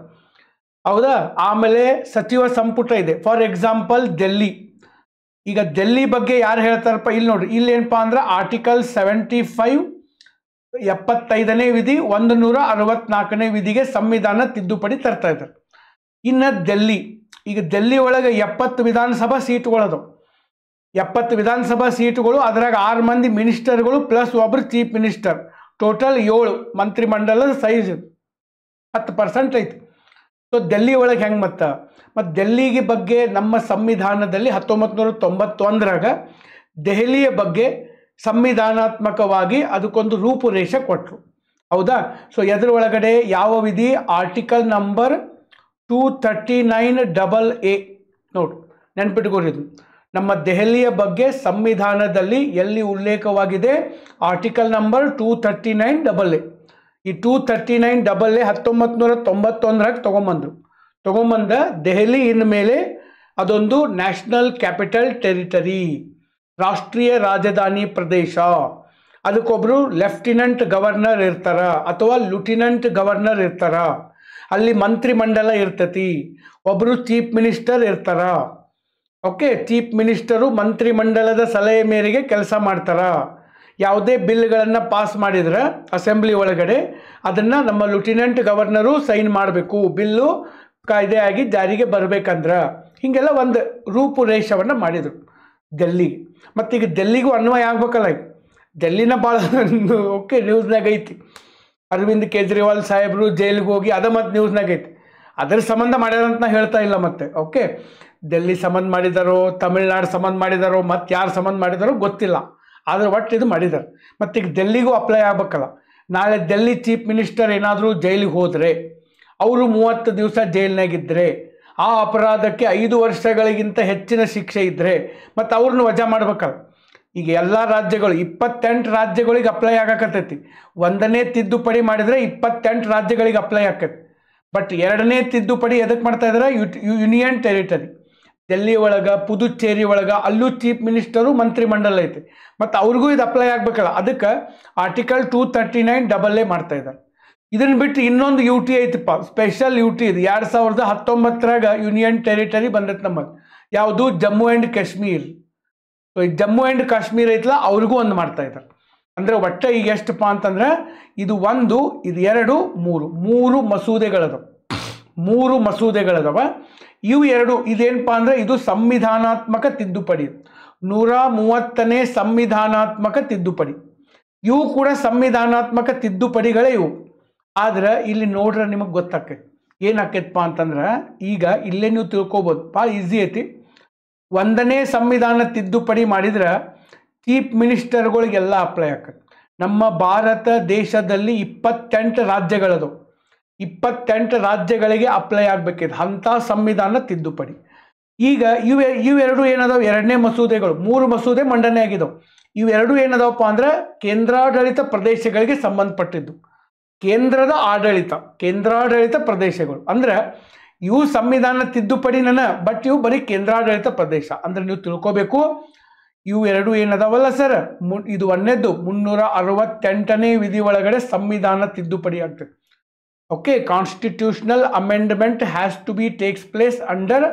ಹೌದಾ? ಆಮೇಲೆ ಸಚಿವ ಸಂಪುಟ ಇದೆ. For example Delhi. ಈಗ ಡೆಲ್ಲಿ ಬಗ್ಗೆ ಯಾರು ಹೇಳ್ತಾರಪ್ಪ? ಇಲ್ಲಿ ನೋಡ್ರಿ, ಇಲ್ಲಿ ಏನಪ್ಪ ಅಂದ್ರೆ ಆರ್ಟಿಕಲ್ 75 75ನೇ ವಿಧಿ 164ನೇ ವಿಧಿಗೆ ಸಂವಿಧಾನ ತಿದ್ದುಪಡಿ ತರ್ತಾ ಇದ್ದಾರೆ. ಇನ್ನು ಡೆಲ್ಲಿ, ಈಗ ಡೆಲ್ಲಿ ಒಳಗೆ 70 ವಿಧಾನಸಭಾ ಸೀಟ್ಗಳದು. 70 ವಿಧಾನಸಭಾ ಸೀಟುಗಳು, ಅದರಾಗ 6 ಮಂದಿ ಮಿನಿಸ್ಟರ್ಗಳು ಪ್ಲಸ್ ಒಬ್ಬರು ಚೀಫ್ ಮಿನಿಸ್ಟರ್, ಟೋಟಲ್ 7 ಮಂತ್ರಿಮಂಡಲದ ಸೈಜ್ 10% ಐತಿ. ಸೊ ಡೆಲ್ಲಿ ಒಳಗೆ ಹೆಂಗೆ ಮತ್ತು ಡೆಲ್ಲಿಗೆ ಬಗ್ಗೆ ನಮ್ಮ ಸಂವಿಧಾನದಲ್ಲಿ 1991ರಾಗ ದೆಹಲಿಯ ಬಗ್ಗೆ ಸಂವಿಧಾನಾತ್ಮಕವಾಗಿ ಅದಕ್ಕೊಂದು ರೂಪುರೇಷೆ ಕೊಟ್ಟರು, ಹೌದಾ? ಸೊ ಎದ್ರ ಒಳಗಡೆ ಯಾವ ವಿಧಿ? Article number 239AA. ನೋಡು, ನೆನ್ಪಿಟ್ಕೋರಿದು. ನಮ್ಮ ದೆಹಲಿಯ ಬಗ್ಗೆ ಸಂವಿಧಾನದಲ್ಲಿ ಎಲ್ಲಿ ಉಲ್ಲೇಖವಾಗಿದೆ? Article number 239AA. ಈ 239AA 1991ರಾಗ ತೊಗೊಂಬಂದ ದೆಹಲಿ ಇನ್ಮೇಲೆ ಅದೊಂದು ನ್ಯಾಷನಲ್ ಕ್ಯಾಪಿಟಲ್ ಟೆರಿಟರಿ, ರಾಷ್ಟ್ರೀಯ ರಾಜಧಾನಿ ಪ್ರದೇಶ. ಅದಕ್ಕೊಬ್ಬರು ಲೆಫ್ಟಿನೆಂಟ್ ಗವರ್ನರ್ ಇರ್ತಾರ ಅಥವಾ ಲುಟಿನೆಂಟ್ ಗವರ್ನರ್ ಇರ್ತಾರ. ಅಲ್ಲಿ ಮಂತ್ರಿಮಂಡಲ ಇರ್ತತಿ, ಒಬ್ಬರು ಚೀಫ್ ಮಿನಿಸ್ಟರ್ ಇರ್ತಾರ. ಓಕೆ, ಚೀಫ್ ಮಿನಿಸ್ಟರು ಮಂತ್ರಿಮಂಡಲದ ಸಲಹೆ ಮೇರೆಗೆ ಕೆಲಸ ಮಾಡ್ತಾರ. ಯಾವುದೇ ಬಿಲ್ಗಳನ್ನು ಪಾಸ್ ಮಾಡಿದ್ರೆ ಅಸೆಂಬ್ಲಿ ಒಳಗಡೆ ಅದನ್ನು ನಮ್ಮ ಲುಟಿನೆಂಟ್ ಗವರ್ನರು ಸೈನ್ ಮಾಡಬೇಕು, ಬಿಲ್ಲು ಕಾಯ್ದೆಯಾಗಿ ಜಾರಿಗೆ ಬರಬೇಕಂದ್ರೆ. ಹೀಗೆಲ್ಲ ಒಂದು ರೂಪುರೇಷವನ್ನು ಮಾಡಿದರು ಡೆಲ್ಲಿಗೆ. ಮತ್ತೀಗ ಡೆಲ್ಲಿಗೂ ಅನ್ವಯ ಆಗ್ಬೇಕಲ್ಲ. ಈಗ ಡೆಲ್ಲಿನ ಭಾಳ ಓಕೆ ನ್ಯೂಸ್ನಾಗ ಐತಿ. ಅರವಿಂದ್ ಕೇಜ್ರಿವಾಲ್ ಸಾಹೇಬರು ಜೈಲಿಗೆ ಹೋಗಿ ಅದ ಮತ್ತು ನ್ಯೂಸ್ನಾಗ ಐತಿ. ಅದರ ಸಂಬಂಧ ಮಾಡ್ಯಾರಂತ ನಾ ಹೇಳ್ತಾ ಇಲ್ಲ. ಮತ್ತೆ ಓಕೆ, ಡೆಲ್ಲಿ ಸಂಬಂಧ ಮಾಡಿದಾರೋ, ತಮಿಳ್ನಾಡು ಸಂಬಂಧ ಮಾಡಿದಾರೋ, ಮತ್ತು ಯಾರು ಸಂಬಂಧ ಮಾಡಿದಾರೋ ಗೊತ್ತಿಲ್ಲ. ಆದರೆ ಒಟ್ಟು ಇದು ಮಾಡಿದ್ದಾರೆ. ಮತ್ತೀಗ ಡೆಲ್ಲಿಗೂ ಅಪ್ಲೈ ಆಗ್ಬೇಕಲ್ಲ. ನಾಳೆ ಡೆಲ್ಲಿ ಚೀಫ್ ಮಿನಿಸ್ಟರ್ ಏನಾದರೂ ಜೈಲಿಗೆ ಹೋದರೆ, ಅವರು 30 ದಿವಸ ಜೈಲಿನಾಗಿದ್ದರೆ, ಆ ಅಪರಾಧಕ್ಕೆ 5 ವರ್ಷಗಳಿಗಿಂತ ಹೆಚ್ಚಿನ ಶಿಕ್ಷೆ ಇದ್ದರೆ ಮತ್ತು ಅವ್ರನ್ನ ವಜಾ ಮಾಡ್ಬೇಕಲ್ಲ. ಈಗ ಎಲ್ಲ ರಾಜ್ಯಗಳು 28 ರಾಜ್ಯಗಳಿಗೆ ಅಪ್ಲೈ ಆಗಕತ್ತೈತಿ. 1ನೇ ತಿದ್ದುಪಡಿ ಮಾಡಿದರೆ 28 ರಾಜ್ಯಗಳಿಗೆ ಅಪ್ಲೈ ಆಕೈತಿ. ಬಟ್ 2ನೇ ತಿದ್ದುಪಡಿ ಎದಕ್ಕೆ ಮಾಡ್ತಾ ಇದ್ದಾರೆ? Union territory. ಡೆಲ್ಲಿ ಒಳಗೆ, ಪುದುಚೇರಿ ಒಳಗೆ, ಅಲ್ಲೂ ಚೀಫ್ ಮಿನಿಸ್ಟರು ಮಂತ್ರಿಮಂಡಲ ಐತಿ, ಮತ್ತು ಅವ್ರಿಗೂ ಇದು ಅಪ್ಲೈ ಆಗಬೇಕಲ್ಲ. ಅದಕ್ಕೆ ಆರ್ಟಿಕಲ್ 239AA ಮಾಡ್ತಾ ಇದ್ದಾರೆ. ಇದನ್ನು ಬಿಟ್ಟು ಇನ್ನೊಂದು UT ಐತಿಪ್ಪ, ಸ್ಪೆಷಲ್ UT. ಇದು 2019ರಾಗ ಯೂನಿಯನ್ ಟೆರಿಟರಿ ಬಂದೈತೆ ನಮ್ಮಲ್ಲಿ. ಯಾವುದು? ಜಮ್ಮು ಆ್ಯಂಡ್ ಕಾಶ್ಮೀರ್. ಸೊ ಈ ಜಮ್ಮು ಆ್ಯಂಡ್ ಕಾಶ್ಮೀರ್ ಐತಲ್ಲ, ಅವ್ರಿಗೂ ಒಂದು ಮಾಡ್ತಾ ಇದ್ದಾರೆ. ಅಂದರೆ ಒಟ್ಟೆ ಈಗ ಎಷ್ಟಪ್ಪ ಅಂತಂದ್ರೆ ಇದು 1, ಇದು 2, 3 ಮಸೂದೆಗಳದಾವ. 3 ಮಸೂದೆಗಳದಾವ. ಇವು 2 ಇದೇನಪ್ಪ ಅಂದರೆ ಇದು ಸಂವಿಧಾನಾತ್ಮಕ ತಿದ್ದುಪಡಿ, 130ನೇ ಸಂವಿಧಾನಾತ್ಮಕ ತಿದ್ದುಪಡಿ. ಇವು ಕೂಡ ಸಂವಿಧಾನಾತ್ಮಕ ತಿದ್ದುಪಡಿಗಳೇ ಇವು. ಆದ್ರೆ ಇಲ್ಲಿ ನೋಡ್ರೆ ನಿಮಗೆ ಗೊತ್ತಾಕೈತಿ ಏನಾಕೈತಪ್ಪ ಅಂತಂದ್ರೆ, ಈಗ ಇಲ್ಲೇ ನೀವು ತಿಳ್ಕೊಬೋದು, ಭಾಳ ಈಸಿ ಐತಿ. 1ನೇ ಸಂವಿಧಾನ ತಿದ್ದುಪಡಿ ಮಾಡಿದ್ರೆ ಚೀಫ್ ಮಿನಿಸ್ಟರ್ಗಳಿಗೆಲ್ಲ ಅಪ್ಲೈ ಆಕೈತಿ. ನಮ್ಮ ಭಾರತ ದೇಶದಲ್ಲಿ 28 ರಾಜ್ಯಗಳದು. 28 ರಾಜ್ಯಗಳಿಗೆ ಅಪ್ಲೈ ಆಗಬೇಕಿದೆ ಅಂಥ ಸಂವಿಧಾನ ತಿದ್ದುಪಡಿ. ಈಗ ಇವೆರಡು ಏನದಾವ? 2ನೇ ಮಸೂದೆಗಳು. 3 ಮಸೂದೆ ಮಂಡನೆ ಆಗಿದ್ದವು. ಇವೆರಡು ಏನದಾವಪ್ಪ ಅಂದ್ರೆ ಕೇಂದ್ರಾಡಳಿತ ಪ್ರದೇಶಗಳಿಗೆ ಸಂಬಂಧಪಟ್ಟಿದ್ದು. ಕೇಂದ್ರಾಡಳಿತ ಪ್ರದೇಶಗಳು ಅಂದ್ರೆ ಇವು ಸಂವಿಧಾನ ತಿದ್ದುಪಡಿನ, ಬಟ್ ಇವು ಬರೀ ಕೇಂದ್ರಾಡಳಿತ ಪ್ರದೇಶ. ಅಂದ್ರೆ ನೀವು ತಿಳ್ಕೋಬೇಕು, ಇವು 2 ಏನದಾವಲ್ಲ ಸರ್, ಇದು 1ನೇದ್ದು 368ನೇ ವಿಧಿ ಒಳಗಡೆ ಸಂವಿಧಾನ ತಿದ್ದುಪಡಿ ಆಗ್ತದೆ. Okay, constitutional amendment has to be takes place under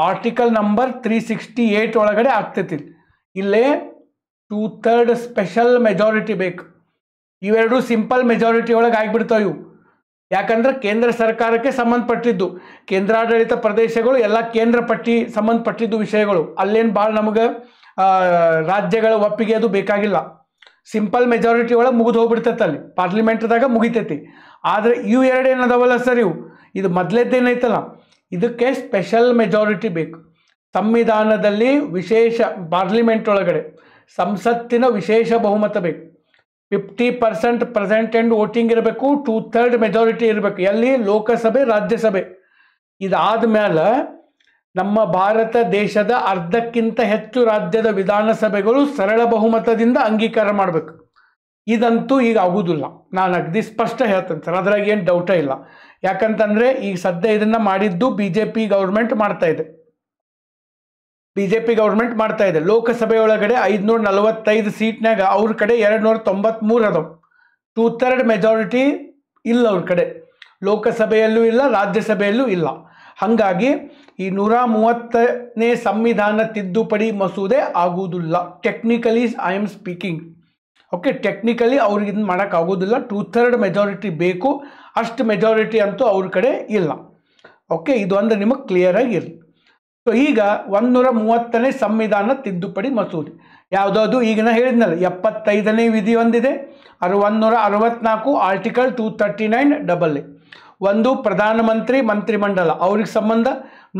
article number 368 ಒಳಗಡೆ ಆಗ್ತೈತಿ. ಇಲ್ಲೇ 2/3 ಸ್ಪೆಷಲ್ ಮೆಜಾರಿಟಿ ಬೇಕು. ಇವೆರಡು ಸಿಂಪಲ್ ಮೆಜಾರಿಟಿ ಒಳಗೆ ಆಗಿಬಿಡ್ತಾವೆ ಇವು. ಯಾಕಂದ್ರೆ ಕೇಂದ್ರ ಸರ್ಕಾರಕ್ಕೆ ಸಂಬಂಧಪಟ್ಟಿದ್ದು, ಕೇಂದ್ರಾಡಳಿತ ಪ್ರದೇಶಗಳು ಎಲ್ಲ ಕೇಂದ್ರ ಪಟ್ಟಿ ಸಂಬಂಧಪಟ್ಟಿದ್ದು ವಿಷಯಗಳು. ಅಲ್ಲೇನು ಭಾಳ ನಮಗೆ ರಾಜ್ಯಗಳ ಒಪ್ಪಿಗೆ ಅದು ಬೇಕಾಗಿಲ್ಲ. ಸಿಂಪಲ್ ಮೆಜಾರಿಟಿ ಒಳಗೆ ಮುಗಿದು ಹೋಗ್ಬಿಡ್ತೈತೆ, ಅಲ್ಲಿ ಪಾರ್ಲಿಮೆಂಟ್ದಾಗ ಮುಗಿತೈತಿ. ಆದರೆ ಇವು 2 ಏನದಾವಲ್ಲ ಸರ್, ಇದು ಮೊದಲೇದ್ದೇನೈತಲ್ಲ, ಇದಕ್ಕೆ ಸ್ಪೆಷಲ್ ಮೆಜಾರಿಟಿ ಬೇಕು. ಸಂವಿಧಾನದಲ್ಲಿ ವಿಶೇಷ ಪಾರ್ಲಿಮೆಂಟ್ ಒಳಗಡೆ ಸಂಸತ್ತಿನ ವಿಶೇಷ ಬಹುಮತ ಬೇಕು. 50% ಪ್ರೆಸೆಂಟ್ ಆ್ಯಂಡ್ ವೋಟಿಂಗ್ ಇರಬೇಕು, 2/3 ಮೆಜಾರಿಟಿ ಇರಬೇಕು. ಎಲ್ಲಿ? ಲೋಕಸಭೆ, ರಾಜ್ಯಸಭೆ. ಇದಾದ ಮೇಲೆ ನಮ್ಮ ಭಾರತ ದೇಶದ ಅರ್ಧಕ್ಕಿಂತ ಹೆಚ್ಚು ರಾಜ್ಯದ ವಿಧಾನಸಭೆಗಳು ಸರಳ ಬಹುಮತದಿಂದ ಅಂಗೀಕಾರ ಮಾಡಬೇಕು. ಇದಂತೂ ಈಗ ಆಗುವುದಿಲ್ಲ. ನಾನು ಅಗದಿ ಸ್ಪಷ್ಟ ಹೇಳ್ತೇನೆ ಸರ್, ಅದ್ರಾಗ ಏನು ಡೌಟೇ ಇಲ್ಲ. ಯಾಕಂತಂದರೆ ಈಗ ಸದ್ಯ ಇದನ್ನು ಮಾಡಿದ್ದು BJP ಗೌರ್ಮೆಂಟ್ ಮಾಡ್ತಾ ಇದೆ. BJP ಗೌರ್ಮೆಂಟ್ ಮಾಡ್ತಾ ಇದೆ. ಲೋಕಸಭೆ ಒಳಗಡೆ 545 ಸೀಟ್ನಾಗ ಅವ್ರ ಕಡೆ 293 ಅದಾವ. 2/3 ಮೆಜಾರಿಟಿ ಇಲ್ಲ ಅವ್ರ ಕಡೆ. ಲೋಕಸಭೆಯಲ್ಲೂ ಇಲ್ಲ, ರಾಜ್ಯಸಭೆಯಲ್ಲೂ ಇಲ್ಲ. ಹಾಗಾಗಿ ಈ 130ನೇ ಸಂವಿಧಾನ ತಿದ್ದುಪಡಿ ಮಸೂದೆ ಆಗುವುದಿಲ್ಲ. Technically I am speaking. Okay, technically ಅವ್ರಿಗೆ ಇದನ್ನು ಮಾಡೋಕ್ಕಾಗೋದಿಲ್ಲ. 2/3 ಮೆಜಾರಿಟಿ ಬೇಕು. ಅಷ್ಟು ಮೆಜಾರಿಟಿ ಅಂತೂ ಅವ್ರ ಕಡೆ ಇಲ್ಲ. ಓಕೆ, ಇದು ಒಂದು ನಿಮಗೆ ಕ್ಲಿಯರಾಗಿ ಇರಲಿ. ಸೊ ಈಗ 130ನೇ ಸಂವಿಧಾನ ತಿದ್ದುಪಡಿ ಮಸೂದೆ ಯಾವುದಾದ್ರು ಈಗ ನಾ ಹೇಳಿದ್ನಲ್ಲ, 75ನೇ ವಿಧಿ ಒಂದಿದೆ, 164 ಆರ್ಟಿಕಲ್ 239AA. ಒಂದು ಪ್ರಧಾನಮಂತ್ರಿ ಮಂತ್ರಿಮಂಡಲ ಅವ್ರಿಗೆ ಸಂಬಂಧ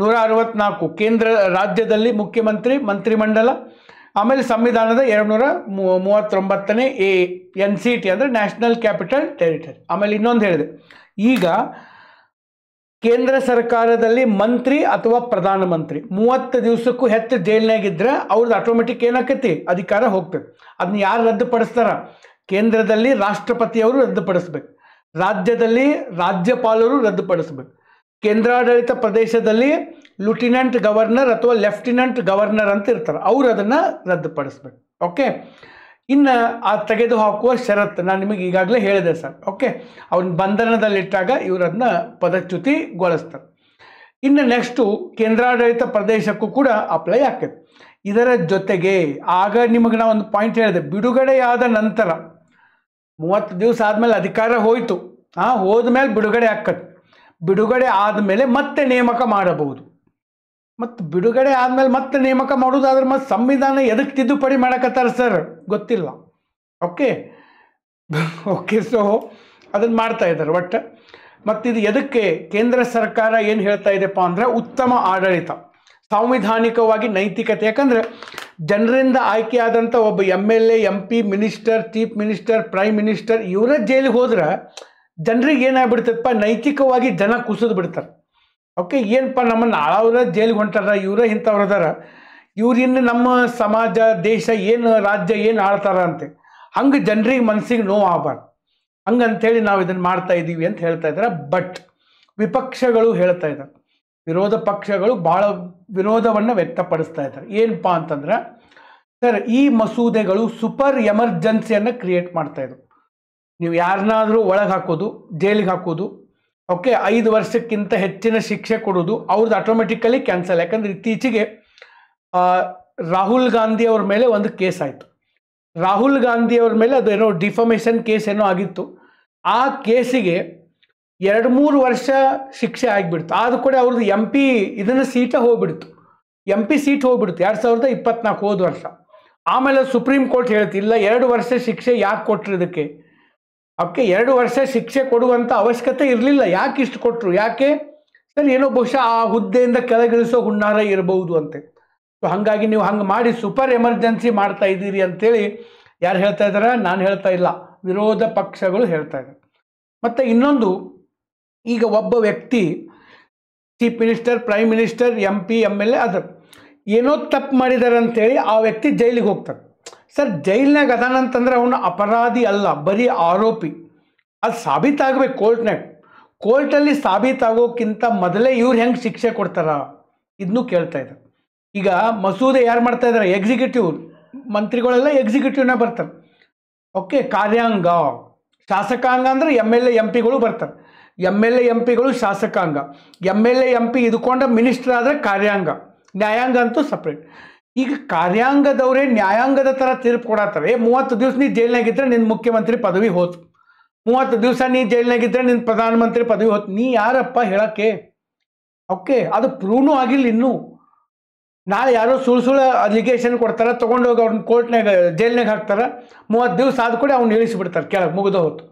164 ಕೇಂದ್ರ ರಾಜ್ಯದಲ್ಲಿ ಮುಖ್ಯಮಂತ್ರಿ ಮಂತ್ರಿಮಂಡಲ. ಆಮೇಲೆ ಸಂವಿಧಾನದ 239ನೇ NCT ಅಂದರೆ ನ್ಯಾಷನಲ್ ಕ್ಯಾಪಿಟಲ್ ಟೆರಿಟರಿ. ಆಮೇಲೆ ಇನ್ನೊಂದು ಹೇಳಿದೆ, ಈಗ ಕೇಂದ್ರ ಸರ್ಕಾರದಲ್ಲಿ ಮಂತ್ರಿ ಅಥವಾ ಪ್ರಧಾನಮಂತ್ರಿ 30 ದಿವಸಕ್ಕೂ ಹೆಚ್ಚು ಜೈಲ್ನಾಗಿದ್ದರೆ ಅವ್ರದ್ದು ಆಟೋಮೆಟಿಕ್ ಏನಾಕೈತಿ, ಅಧಿಕಾರ ಹೋಗ್ತದೆ. ಅದನ್ನ ಯಾರು ರದ್ದುಪಡಿಸ್ತಾರ? ಕೇಂದ್ರದಲ್ಲಿ ರಾಷ್ಟ್ರಪತಿಯವರು ರದ್ದುಪಡಿಸ್ಬೇಕು, ರಾಜ್ಯದಲ್ಲಿ ರಾಜ್ಯಪಾಲರು ರದ್ದುಪಡಿಸ್ಬೇಕು, ಕೇಂದ್ರಾಡಳಿತ ಪ್ರದೇಶದಲ್ಲಿ ಲೆಫ್ಟಿನೆಂಟ್ ಗವರ್ನರ್ ಅಥವಾ ಲೆಫ್ಟಿನೆಂಟ್ ಗವರ್ನರ್ ಅಂತ ಇರ್ತಾರೆ, ಅವರು ಅದನ್ನು ರದ್ದುಪಡಿಸ್ಬೇಕು. ಓಕೆ, ಇನ್ನು ಆ ತೆಗೆದುಹಾಕುವ ಷರತ್ತು ನಾನು ನಿಮಗೆ ಈಗಾಗಲೇ ಹೇಳಿದೆ ಸರ್. ಓಕೆ, ಅವ್ನ ಬಂಧನದಲ್ಲಿಟ್ಟಾಗ ಇವರು ಅದನ್ನ ಪದಚ್ಯುತಿಗೊಳಿಸ್ತಾರೆ. ಇನ್ನು ನೆಕ್ಸ್ಟು ಕೇಂದ್ರಾಡಳಿತ ಪ್ರದೇಶಕ್ಕೂ ಕೂಡ ಅಪ್ಲೈ ಆಗ್ತದೆ. ಇದರ ಜೊತೆಗೆ ಆಗ ನಿಮಗೆ ನಾವು ಒಂದು ಪಾಯಿಂಟ್ ಹೇಳಿದೆ, ಬಿಡುಗಡೆಯಾದ ನಂತರ 30 ದಿವಸ ಆದಮೇಲೆ ಅಧಿಕಾರ ಹೋಯಿತು, ಹೋದ್ಮೇಲೆ ಬಿಡುಗಡೆ ಆಕ್ಕತ್ತೆ. ಬಿಡುಗಡೆ ಆದಮೇಲೆ ಮತ್ತೆ ನೇಮಕ ಮಾಡಬಹುದು. ಮತ್ತು ಬಿಡುಗಡೆ ಆದಮೇಲೆ ಮತ್ತೆ ನೇಮಕ ಮಾಡೋದಾದ್ರೆ ಮತ್ತೆ ಸಂವಿಧಾನ ಎದಕ್ಕೆ ತಿದ್ದುಪಡಿ ಮಾಡಕತ್ತಾರೆ ಸರ್ ಗೊತ್ತಿಲ್ಲ. ಓಕೆ ಓಕೆ ಸೊ ಅದನ್ನು ಮಾಡ್ತಾ ಇದ್ದಾರೆ ಒಟ್ಟು. ಮತ್ತು ಇದು ಎದಕ್ಕೆ ಕೇಂದ್ರ ಸರ್ಕಾರ ಏನು ಹೇಳ್ತಾ ಇದೆಪ್ಪ ಅಂದರೆ ಉತ್ತಮ ಆಡಳಿತ, ಸಾಂವಿಧಾನಿಕವಾಗಿ ನೈತಿಕತೆ. ಯಾಕಂದರೆ ಜನರಿಂದ ಆಯ್ಕೆಯಾದಂಥ ಒಬ್ಬ MLA, MP, minister, chief minister, prime minister ಇವರ ಜೈಲಿಗೆ ಹೋದ್ರೆ ಜನರಿಗೆ ಏನಾಗ್ಬಿಡ್ತದಪ್ಪ, ನೈತಿಕವಾಗಿ ಜನ ಕುಸಿದು ಬಿಡ್ತಾರೆ. ಓಕೆ, ಏನಪ್ಪ ನಮ್ಮನ್ನು ಆಳವ್ರ ಜೈಲಿಗೆ ಹೊಂಟಾರ, ಇವರ ಇಂಥವ್ರು ಅದಾರ, ಇವ್ರಿನ್ನು ನಮ್ಮ ಸಮಾಜ ದೇಶ ಏನು ರಾಜ್ಯ ಏನು ಆಳ್ತಾರ ಅಂತೆ. ಹಂಗೆ ಜನರಿಗೆ ಮನಸ್ಸಿಗೆ ನೋವು ಆಗಬಾರ್ದು, ಹಂಗಂತೇಳಿ ನಾವು ಇದನ್ನು ಮಾಡ್ತಾ ಇದ್ದೀವಿ ಅಂತ ಹೇಳ್ತಾ ಇದ್ದಾರೆ. ಬಟ್ ವಿಪಕ್ಷಗಳು ಹೇಳ್ತಾ ಇದ್ದಾರೆ, ವಿರೋಧ ಪಕ್ಷಗಳು ಭಾಳ ವಿರೋಧವನ್ನು ವ್ಯಕ್ತಪಡಿಸ್ತಾ ಇದ್ದಾರೆ. ಏನಪ್ಪ ಅಂತಂದ್ರೆ ಸರ್, ಈ ಮಸೂದೆಗಳು ಸೂಪರ್ ಎಮರ್ಜೆನ್ಸಿಯನ್ನು ಕ್ರಿಯೇಟ್ ಮಾಡ್ತಾ ಇದ್ರು. ನೀವು ಯಾರನ್ನಾದರೂ ಒಳಗೆ ಹಾಕೋದು, ಜೈಲಿಗೆ ಹಾಕೋದು, ಓಕೆ 5 ವರ್ಷಕ್ಕಿಂತ ಹೆಚ್ಚಿನ ಶಿಕ್ಷೆ ಕೊಡೋದು, ಅವ್ರದ್ದು ಆಟೋಮೆಟಿಕಲಿ ಕ್ಯಾನ್ಸಲ್. ಯಾಕಂದ್ರೆ ಇತ್ತೀಚೆಗೆ ರಾಹುಲ್ ಗಾಂಧಿ ಅವ್ರ ಮೇಲೆ ಒಂದು ಕೇಸ್ ಆಯಿತು. ರಾಹುಲ್ ಗಾಂಧಿ ಅವ್ರ ಮೇಲೆ ಅದು ಏನೋ ಡಿಫಮೇಷನ್ ಕೇಸ್ ಏನೋ ಆಗಿತ್ತು. ಆ ಕೇಸಿಗೆ 2-3 ವರ್ಷ ಶಿಕ್ಷೆ ಆಗಿಬಿಡ್ತು. ಆದ ಕೂಡ ಅವ್ರದ್ದು MP ಇದನ್ನು ಸೀಟ ಹೋಗ್ಬಿಡ್ತು, MP ಸೀಟ್ ಹೋಗ್ಬಿಡ್ತು 2024 ಹೋದ ವರ್ಷ. ಆಮೇಲೆ ಸುಪ್ರೀಂ ಕೋರ್ಟ್ ಹೇಳ್ತು, ಇಲ್ಲ 2 ವರ್ಷ ಶಿಕ್ಷೆ ಯಾಕೆ ಕೊಟ್ಟರು ಇದಕ್ಕೆ. ಓಕೆ, 2 ವರ್ಷ ಶಿಕ್ಷೆ ಕೊಡುವಂಥ ಅವಶ್ಯಕತೆ ಇರಲಿಲ್ಲ, ಯಾಕೆ ಇಷ್ಟು ಕೊಟ್ಟರು, ಯಾಕೆ ಸರ್ ಏನೋ ಬಹುಶಃ ಆ ಹುದ್ದೆಯಿಂದ ಕೆಳಗಿಳಿಸೋ ಹುನ್ನಾರ ಇರಬಹುದು ಅಂತೆ. ಸೊ ಹಾಗಾಗಿ ನೀವು ಹಂಗೆ ಮಾಡಿ ಸೂಪರ್ ಎಮರ್ಜೆನ್ಸಿ ಮಾಡ್ತಾ ಇದ್ದೀರಿ ಅಂತೇಳಿ ಯಾರು ಹೇಳ್ತಾ ಇದ್ದಾರೆ? ನಾನು ಹೇಳ್ತಾ ಇಲ್ಲ, ವಿರೋಧ ಪಕ್ಷಗಳು ಹೇಳ್ತಾ ಇದ್ದಾರೆ. ಮತ್ತು ಇನ್ನೊಂದು, ಈಗ ಒಬ್ಬ ವ್ಯಕ್ತಿ chief minister, prime minister, MP, MLA ಅದು ಏನೋ ತಪ್ಪು ಮಾಡಿದ್ದಾರೆ ಅಂಥೇಳಿ ಆ ವ್ಯಕ್ತಿ ಜೈಲಿಗೆ ಹೋಗ್ತಾರೆ. ಸರ್ ಜೈಲ್ನಾಗ ಅದಾನಂತಂದ್ರೆ ಅವನು ಅಪರಾಧಿ ಅಲ್ಲ, ಬರೀ ಆರೋಪಿ. ಅದು ಸಾಬೀತಾಗಬೇಕು ಕೋರ್ಟ್ನಾಗ. ಕೋರ್ಟಲ್ಲಿ ಸಾಬೀತಾಗೋಕ್ಕಿಂತ ಮೊದಲೇ ಇವ್ರು ಹೆಂಗೆ ಶಿಕ್ಷೆ ಕೊಡ್ತಾರ ಇದನ್ನು ಕೇಳ್ತಾ ಇದ್ದಾರೆ. ಈಗ ಮಸೂದೆ ಯಾರು ಮಾಡ್ತಾ ಇದ್ದಾರೆ? ಎಕ್ಸಿಕ್ಯೂಟಿವ್ ಮಂತ್ರಿಗಳೆಲ್ಲ ಎಕ್ಸಿಕ್ಯೂಟಿವ್ನ ಬರ್ತಾರೆ. ಓಕೆ, ಕಾರ್ಯಾಂಗ, ಶಾಸಕಾಂಗ ಅಂದರೆ MLA, MPಗಳು ಬರ್ತಾರೆ. MLA, MPಗಳು ಶಾಸಕಾಂಗ, MLA, MP ಇದ್ಕೊಂಡ ಮಿನಿಸ್ಟರ್ ಆದರೆ ಕಾರ್ಯಾಂಗ, ನ್ಯಾಯಾಂಗ ಅಂತೂ ಸಪ್ರೇಟ್. ಈಗ ಕಾರ್ಯಾಂಗದವರೇ ನ್ಯಾಯಾಂಗದ ಥರ ತೀರ್ಪು ಕೊಡತ್ತಾರೆ. 30 ದಿವಸ ನೀ ಜೈಲ್ನಾಗಿದ್ದರೆ ನಿನ್ನ ಮುಖ್ಯಮಂತ್ರಿ ಪದವಿ ಹೋತು, 30 ದಿವಸ ನೀ ಜೈಲ್ನಾಗಿದ್ದರೆ ನಿನ್ನ ಪ್ರಧಾನಮಂತ್ರಿ ಪದವಿ ಹೋತು. ನೀ ಯಾರಪ್ಪ ಹೇಳೋಕ್ಕೆ? ಓಕೆ, ಅದು ಪ್ರೂವ್ನೂ ಆಗಿಲ್ಲ ಇನ್ನೂ. ನಾಳೆ ಯಾರೋ ಸುಳ್ಳು ಅಲಿಗೇಷನ್ ಕೊಡ್ತಾರೆ, ತೊಗೊಂಡೋಗಿ ಅವ್ರನ್ನ ಕೋರ್ಟ್ನಾಗ ಜೈಲ್ನಾಗ ಹಾಕ್ತಾರೆ. 30 ದಿವಸ ಆದ ಕೂಡ ಅವ್ನು ಇಳಿಸಿಬಿಡ್ತಾರೆ ಕೆಳಗೆ, ಮುಗಿದ ಹೋತು.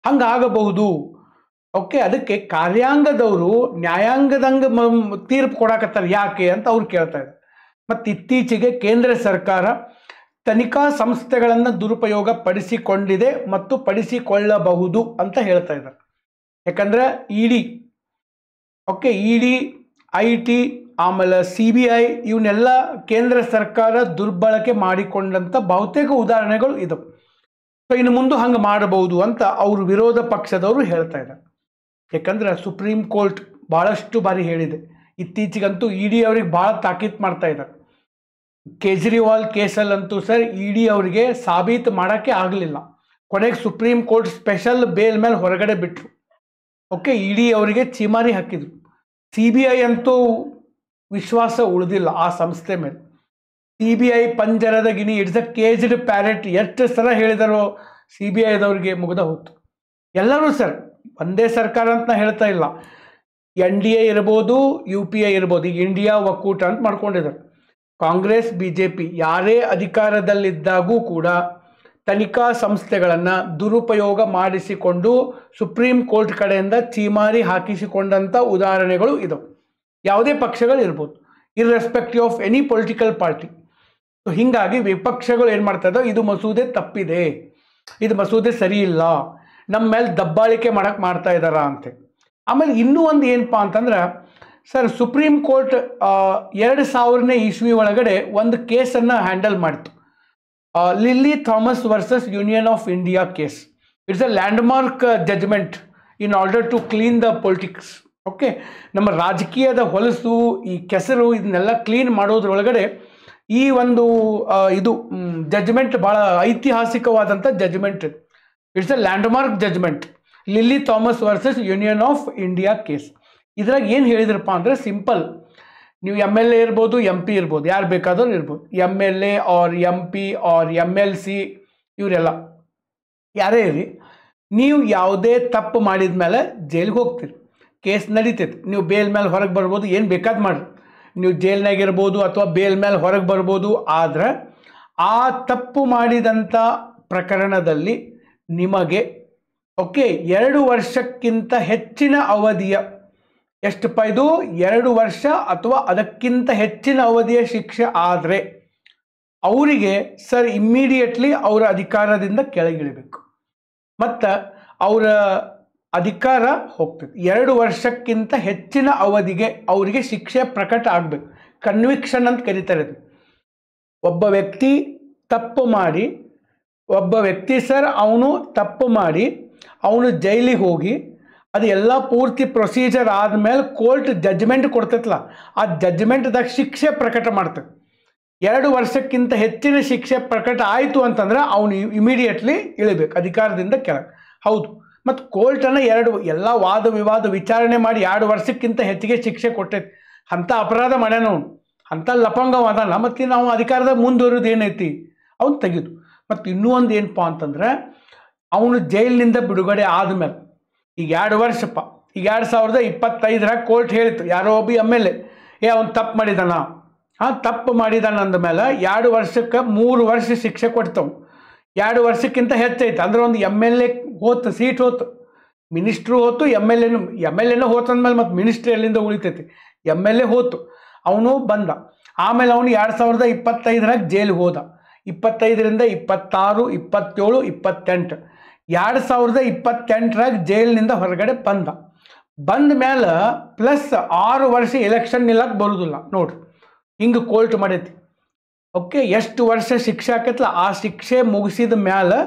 ಹಂಗೆ ಆಗಬಹುದು. ಓಕೆ, ಅದಕ್ಕೆ ಕಾರ್ಯಾಂಗದವರು ನ್ಯಾಯಾಂಗದಂಗೆ ತೀರ್ಪು ಕೊಡಾಕತ್ತಾರೆ ಯಾಕೆ ಅಂತ ಅವ್ರು ಕೇಳ್ತಾ ಇದ್ದಾರೆ. ಮತ್ತು ಇತ್ತೀಚೆಗೆ ಕೇಂದ್ರ ಸರ್ಕಾರ ತನಿಖಾ ಸಂಸ್ಥೆಗಳನ್ನು ದುರುಪಯೋಗ ಪಡಿಸಿಕೊಂಡಿದೆ ಮತ್ತು ಪಡಿಸಿಕೊಳ್ಳಬಹುದು ಅಂತ ಹೇಳ್ತಾ ಇದ್ದಾರೆ. ಯಾಕಂದ್ರೆ ಇಡಿ, ಓಕೆ, ಇಡಿ, IT, ಆಮೇಲೆ CBI ಇವನ್ನೆಲ್ಲ ಕೇಂದ್ರ ಸರ್ಕಾರ ದುರ್ಬಳಕೆ ಮಾಡಿಕೊಂಡಂಥ ಬಹುತೇಕ ಉದಾಹರಣೆಗಳು ಇದಾವೆ. ಸೊ ಇನ್ನು ಮುಂದೆ ಹಂಗೆ ಮಾಡಬಹುದು ಅಂತ ಅವರು ವಿರೋಧ ಪಕ್ಷದವರು ಹೇಳ್ತಾ ಇದ್ದಾರೆ. ಯಾಕಂದ್ರೆ ಸುಪ್ರೀಂ ಕೋರ್ಟ್ ಭಾಳಷ್ಟು ಬಾರಿ ಹೇಳಿದೆ. ಇತ್ತೀಚೆಗಂತೂ ಇಡಿ ಅವ್ರಿಗೆ ಭಾಳ ತಾಕೀತು ಮಾಡ್ತಾ ಇದ್ದಾರೆ. ಕೇಜ್ರಿವಾಲ್ ಕೇಸಲ್ಲಂತೂ ಸರ್ ಇಡಿ ಅವರಿಗೆ ಸಾಬೀತು ಮಾಡೋಕ್ಕೆ ಆಗಲಿಲ್ಲ. ಕೊನೆಗೆ ಸುಪ್ರೀಂ ಕೋರ್ಟ್ ಸ್ಪೆಷಲ್ ಬೇಲ್ ಮೇಲೆ ಹೊರಗಡೆ ಬಿಟ್ಟರು. ಓಕೆ, ಇಡಿ ಅವರಿಗೆ ಚಿಮಾರಿ ಹಾಕಿದರು. CBI ಅಂತೂ ವಿಶ್ವಾಸ ಉಳಿದಿಲ್ಲ ಆ ಸಂಸ್ಥೆ ಮೇಲೆ. CBI ಪಂಜರದ ಗಿಣಿ, ಇಟ್ಸ್ ಅ ಕೇಜ್ಡ್ ಪ್ಯಾರೆಟ್. ಎಷ್ಟು ಸಲ ಹೇಳಿದಾರೋ CBIದವ್ರಿಗೆ ಮುಗ್ದ ಹೋಯ್ತು. ಎಲ್ಲರೂ ಸರ್ ಒಂದೇ ಸರ್ಕಾರ ಅಂತ ಹೇಳ್ತಾ ಇಲ್ಲ. NDA ಇರ್ಬೋದು, UPA ಇರ್ಬೋದು, ಈಗ ಇಂಡಿಯಾ ಒಕ್ಕೂಟ ಅಂತ ಮಾಡ್ಕೊಂಡಿದ್ದಾರೆ. ಕಾಂಗ್ರೆಸ್, BJP ಯಾರೇ ಅಧಿಕಾರದಲ್ಲಿದ್ದಾಗೂ ಕೂಡ ತನಿಖಾ ಸಂಸ್ಥೆಗಳನ್ನು ದುರುಪಯೋಗ ಮಾಡಿಸಿಕೊಂಡು ಸುಪ್ರೀಂ ಕೋರ್ಟ್ ಕಡೆಯಿಂದ ಚೀಮಾರಿ ಹಾಕಿಸಿಕೊಂಡಂಥ ಉದಾಹರಣೆಗಳು ಇದಾವೆ. ಯಾವುದೇ ಪಕ್ಷಗಳು ಇರ್ಬೋದು, irrespective of any political party. So ಹೀಗಾಗಿ ವಿಪಕ್ಷಗಳು ಏನು ಮಾಡ್ತಾ ಇದ್ದಾವೆ, ಇದು ಮಸೂದೆ ತಪ್ಪಿದೆ, ಇದು ಮಸೂದೆ ಸರಿ ಇಲ್ಲ, ನಮ್ಮ ಮೇಲೆ ದಬ್ಬಾಳಿಕೆ ಮಾಡ್ತಾ ಇದ್ದಾರ ಅಂತ. ಆಮೇಲೆ ಇನ್ನೂ ಒಂದು ಏನಪ್ಪ ಅಂತಂದ್ರೆ ಸರ್, ಸುಪ್ರೀಂ ಕೋರ್ಟ್ 2000ನೇ ಇಸ್ವಿ ಒಳಗಡೆ ಒಂದು ಕೇಸನ್ನು ಹ್ಯಾಂಡಲ್ ಮಾಡಿತು. Lily Thomas versus union of India case. It's a landmark judgment in order to clean the politics. Okay, ನಮ್ಮ ರಾಜಕೀಯದ ಹೊಲಸು, ಈ ಕೆಸರು ಇದನ್ನೆಲ್ಲ ಕ್ಲೀನ್ ಮಾಡೋದ್ರೊಳಗಡೆ ಈ ಒಂದು ಇದು ಜಜ್ಮೆಂಟ್ ಭಾಳ ಐತಿಹಾಸಿಕವಾದಂಥ judgement. It's a landmark judgement, Lily Thomas versus union of India case. ಇದ್ರಾಗ ಏನು ಹೇಳಿದ್ರಪ್ಪ ಅಂದರೆ ಸಿಂಪಲ್, ನೀವು MLA ಇರ್ಬೋದು, MP ಇರ್ಬೋದು, ಯಾರು ಬೇಕಾದರೂ ಇರ್ಬೋದು, MLA or MP or MLC ಇವರೆಲ್ಲ ಯಾರೇ ಇರಿ, ನೀವು ಯಾವುದೇ ತಪ್ಪು ಮಾಡಿದ ಮೇಲೆ ಜೈಲಿಗೆ ಹೋಗ್ತೀರಿ, ಕೇಸ್ ನಡೀತೈತೆ, ನೀವು ಬೇಲ್ ಮೇಲೆ ಹೊರಗೆ ಬರ್ಬೋದು, ಏನು ಬೇಕಾದ ಮಾಡಿರಿ, ನೀವು ಜೈಲ್ನಾಗಿರ್ಬೋದು ಅಥವಾ ಬೇಲ್ ಮೇಲೆ ಹೊರಗೆ ಬರ್ಬೋದು. ಆದರೆ ಆ ತಪ್ಪು ಮಾಡಿದಂಥ ಪ್ರಕರಣದಲ್ಲಿ ನಿಮಗೆ ಓಕೆ 2 ವರ್ಷಕ್ಕಿಂತ ಹೆಚ್ಚಿನ ಅವಧಿಯ, ಎಷ್ಟಪ್ಪ ಇದು, 2 ವರ್ಷ ಅಥವಾ ಅದಕ್ಕಿಂತ ಹೆಚ್ಚಿನ ಅವಧಿಯ ಶಿಕ್ಷೆ ಆದರೆ ಅವರಿಗೆ ಸರ್ ಇಮ್ಮಿಡಿಯೇಟ್ಲಿ ಅವರ ಅಧಿಕಾರದಿಂದ ಕೆಳಗಿಳಿಬೇಕು ಮತ್ತು ಅವರ ಅಧಿಕಾರ ಹೋಗ್ತದೆ. 2 ವರ್ಷಕ್ಕಿಂತ ಹೆಚ್ಚಿನ ಅವಧಿಗೆ ಅವರಿಗೆ ಶಿಕ್ಷೆ ಪ್ರಕಟ ಆಗಬೇಕು. ಕನ್ವಿಕ್ಷನ್ ಅಂತ ಕರೀತಾರೆ. ಒಬ್ಬ ವ್ಯಕ್ತಿ ತಪ್ಪು ಮಾಡಿ, ಅವನು ತಪ್ಪು ಮಾಡಿ ಅವನು ಜೈಲಿಗೆ ಹೋಗಿ ಅದು ಎಲ್ಲ ಪೂರ್ತಿ ಪ್ರೊಸೀಜರ್ ಆದಮೇಲೆ ಕೋರ್ಟ್ ಜಡ್ಜ್ಮೆಂಟ್ ಕೊಡ್ತೈತಲ್ಲ, ಆ ಜಡ್ಜ್ಮೆಂಟ್ದಾಗ ಶಿಕ್ಷೆ ಪ್ರಕಟ ಮಾಡ್ತದೆ. 2 ವರ್ಷಕ್ಕಿಂತ ಹೆಚ್ಚಿನ ಶಿಕ್ಷೆ ಪ್ರಕಟ ಆಯಿತು ಅಂತಂದ್ರೆ ಅವನು ಇಮಿಡಿಯೇಟ್ಲಿ ಇಳಿಬೇಕು ಅಧಿಕಾರದಿಂದ ಕೆಳಗೆ. ಹೌದು, ಮತ್ತು ಕೋರ್ಟನ್ನು ಎಲ್ಲ ವಾದ ವಿವಾದ ವಿಚಾರಣೆ ಮಾಡಿ 2 ವರ್ಷಕ್ಕಿಂತ ಹೆಚ್ಚಿಗೆ ಶಿಕ್ಷೆ ಕೊಟ್ಟೈತಿ. ಅಂಥ ಅಪರಾಧ ಮಾಡ್ಯಾನ ಅವನು, ಅಂಥ ಲಪಂಗವಾದಲ್ಲ. ಮತ್ತು ನಾವು ಅಧಿಕಾರದಾಗ ಮುಂದುವರಿಯೋದು ಏನೈತಿ, ಅವನು ತೆಗೆದು. ಮತ್ತು ಇನ್ನೂ ಒಂದು ಏನಪ್ಪ ಅಂತಂದ್ರೆ, ಅವನು ಜೈಲಿನಿಂದ ಬಿಡುಗಡೆ ಆದಮೇಲೆ ಈಗ 2 ವರ್ಷಪ್ಪ, ಈಗ 2025 ಕೋರ್ಟ್ ಹೇಳಿತ್ತು, ಯಾರೋ ಒಬ್ಬ MLA ಅವನು ತಪ್ಪು ಮಾಡಿದಾನ, ತಪ್ಪು ಮಾಡಿದಾನ ಅಂದಮೇಲೆ 2 ವರ್ಷಕ್ಕೆ 3 ವರ್ಷ ಶಿಕ್ಷೆ ಕೊಡ್ತಾವೆ. 2 ವರ್ಷಕ್ಕಿಂತ ಹೆಚ್ಚೈತೆ ಅಂದ್ರೆ ಒಂದು MLA ಹೋತು, ಸೀಟ್ ಹೋತು, ಮಿನಿಸ್ಟ್ರು ಹೋತು, MLA ಹೋತು ಅಂದಮೇಲೆ ಮತ್ತು ಮಿನಿಸ್ಟ್ರಿ ಎಲ್ಲಿಂದ ಉಳಿತೈತಿ, MLA ಹೋತು, ಅವನು ಬಂದ. ಆಮೇಲೆ ಅವನು 2025 ಜೈಲಿಗೆ ಹೋದ. 25ರಿಂದ 26, 27, 28 2028 ಜೈಲಿನಿಂದ ಹೊರಗಡೆ ಬಂದ ಮೇಲೆ ಪ್ಲಸ್ 6 ವರ್ಷ ಎಲೆಕ್ಷನ್ ನಿಲ್ಲಕ್ಕೆ ಬರೋದಿಲ್ಲ ನೋಡ್ರಿ. ಹಿಂಗೆ ಕೋರ್ಟ್ ಮಾಡೈತಿ. ಓಕೆ, ಎಷ್ಟು ವರ್ಷ ಶಿಕ್ಷೆ ಆಕೈತಲ್ಲ ಆ ಶಿಕ್ಷೆ ಮುಗಿಸಿದ ಮೇಲೆ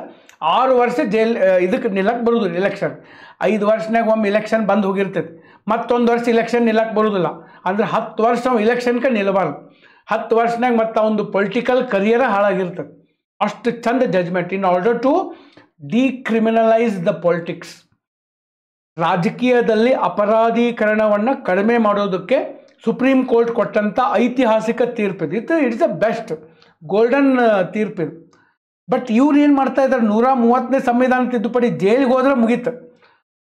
6 ವರ್ಷ ಇದಕ್ಕೆ ನಿಲ್ಲಕ್ಕೆ ಬರೋದಿಲ್ಲ ಎಲೆಕ್ಷನ್. 5 ವರ್ಷನಾಗ ಒಮ್ಮೆ ಎಲೆಕ್ಷನ್ ಬಂದು ಹೋಗಿರ್ತೈತಿ, ಮತ್ತೊಂದು ವರ್ಷ ಎಲೆಕ್ಷನ್ ನಿಲ್ಲಕ್ಕೆ ಬರೋದಿಲ್ಲ. ಅಂದ್ರೆ 10 ವರ್ಷ ಅವ ಎಲೆಕ್ಷನ್ಗೆ ನಿಲ್ಲಬಾರ್ದು. 10 ವರ್ಷನಾಗ ಮತ್ತು ಒಂದು ಪೊಲಿಟಿಕಲ್ ಕರಿಯರ ಹಾಳಾಗಿರ್ತದೆ. ಅಷ್ಟು ಚಂದ judgement in order to decriminalise the politics. ರಾಜಕೀಯದಲ್ಲಿ ಅಪರಾಧೀಕರಣವನ್ನು ಕಡಿಮೆ ಮಾಡೋದಕ್ಕೆ ಸುಪ್ರೀಂ ಕೋರ್ಟ್ ಕೊಟ್ಟಂಥ ಐತಿಹಾಸಿಕ ತೀರ್ಪಿದೆ. ಇಟ್ಸ್ ಅ ಬೆಸ್ಟ್ ಗೋಲ್ಡನ್ ತೀರ್ಪಿದು. ಬಟ್ ಇವ್ರು ಏನು ಮಾಡ್ತಾ ಇದ್ದಾರೆ, 130ನೇ ಸಂವಿಧಾನ ತಿದ್ದುಪಡಿ, ಜೈಲಿಗೆ ಹೋದ್ರೆ ಮುಗೀತು.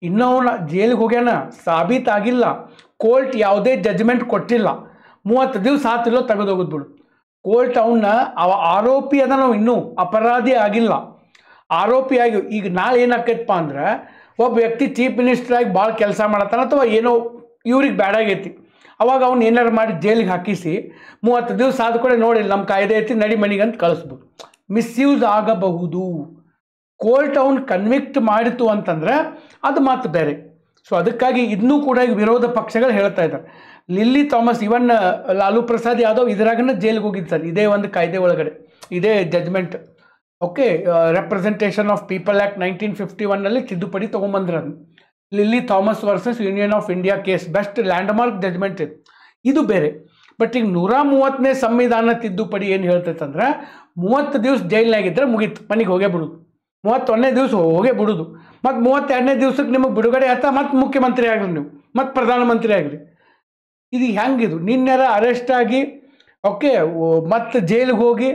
ಇನ್ನೂ ಅವನು ಜೈಲಿಗೆ ಹೋಗ್ಯಾನ, ಸಾಬೀತಾಗಿಲ್ಲ, ಕೋರ್ಟ್ ಯಾವುದೇ ಜಜ್ಮೆಂಟ್ ಕೊಟ್ಟಿಲ್ಲ, 30 ದಿವಸ ಆತಿಲ್ಲೋ ತೆಗೆದೋಗೋದು ಬಿಡು. ಕೋರ್ಟ್ ಆರೋಪಿ ಅದ, ನಾವು ಇನ್ನೂ ಅಪರಾಧಿ ಆಗಿಲ್ಲ, ಆರೋಪಿಯಾಗಿ. ಈಗ ನಾಳೆ ಏನಾಕೈತಪ್ಪ ಅಂದ್ರೆ, ಒಬ್ಬ ವ್ಯಕ್ತಿ ಚೀಫ್ ಮಿನಿಸ್ಟರ್ ಆಗಿ ಭಾಳ ಕೆಲಸ ಮಾಡತ್ತಾನ ಅಥವಾ ಏನೋ ಇವ್ರಿಗೆ ಬ್ಯಾಡಾಗೈತಿ, ಅವಾಗ ಅವ್ನು ಏನಾರು ಮಾಡಿ ಜೈಲಿಗೆ ಹಾಕಿಸಿ 30 ದಿವಸ ಆದ ಕೂಡ ನೋಡಿ ನಮ್ಮ ಕಾಯ್ದೆ ಐತಿ ನಡಿ ಮನೆಗೆ ಅಂತ ಕಳಿಸ್ಬೋದು. ಮಿಸ್ಯೂಸ್ ಆಗಬಹುದು. ಕೋರ್ಟ್ ಅವ್ನು ಕನ್ವಿಕ್ಟ್ ಮಾಡಿತು ಅಂತಂದ್ರೆ ಅದು ಮಾತು ಬೇರೆ. ಸೊ ಅದಕ್ಕಾಗಿ ಇದನ್ನೂ ಕೂಡ ಈಗ ವಿರೋಧ ಪಕ್ಷಗಳು ಹೇಳ್ತಾ ಇದ್ದಾರೆ. ಲಿಲ್ಲಿ ಥಾಮಸ್, ಇವನ್ ಲಾಲೂ ಪ್ರಸಾದ್ ಯಾದವ್ ಇದರಾಗನ ಜೈಲಿಗೆ ಹೋಗಿದ್ದು ಸರ್, ಇದೇ ಒಂದು ಕಾಯ್ದೆ ಒಳಗಡೆ, ಇದೇ judgement. Okay, representation of people act 1951 ತಿದ್ದುಪಡಿ ತೊಗೊಂಬಂದ್ರೆ Lily Thomas versus union of India case, best landmark judgement ಇದು ಬೇರೆ. ಬಟ್ ಈಗ 130ನೇ ಸಂವಿಧಾನ ತಿದ್ದುಪಡಿ ಏನು ಹೇಳ್ತೈತೆ ಅಂದ್ರೆ 30 ದಿವಸ ಜೈಲ್ನಾಗಿದ್ದರೆ ಮುಗೀತು, ಮನೆಗೆ ಹೋಗೇ ಬಿಡೋದು. 31ನೇ ದಿವಸ ಹೋಗೇ ಬಿಡೋದು. ಮತ್ತು 32ನೇ ದಿವ್ಸಕ್ಕೆ ನಿಮಗೆ ಬಿಡುಗಡೆ ಆಯ್ತಾ ಮತ್ತು ಮುಖ್ಯಮಂತ್ರಿ ಆಗ್ರಿ, ನೀವು ಮತ್ತು ಪ್ರಧಾನಮಂತ್ರಿ ಆಗ್ರಿ. ಇದು ಹೆಂಗಿದು? ನಿನ್ನೆರ ಅರೆಸ್ಟ್ ಆಗಿ ಓಕೆ ಮತ್ತು ಜೈಲಿಗೆ ಹೋಗಿ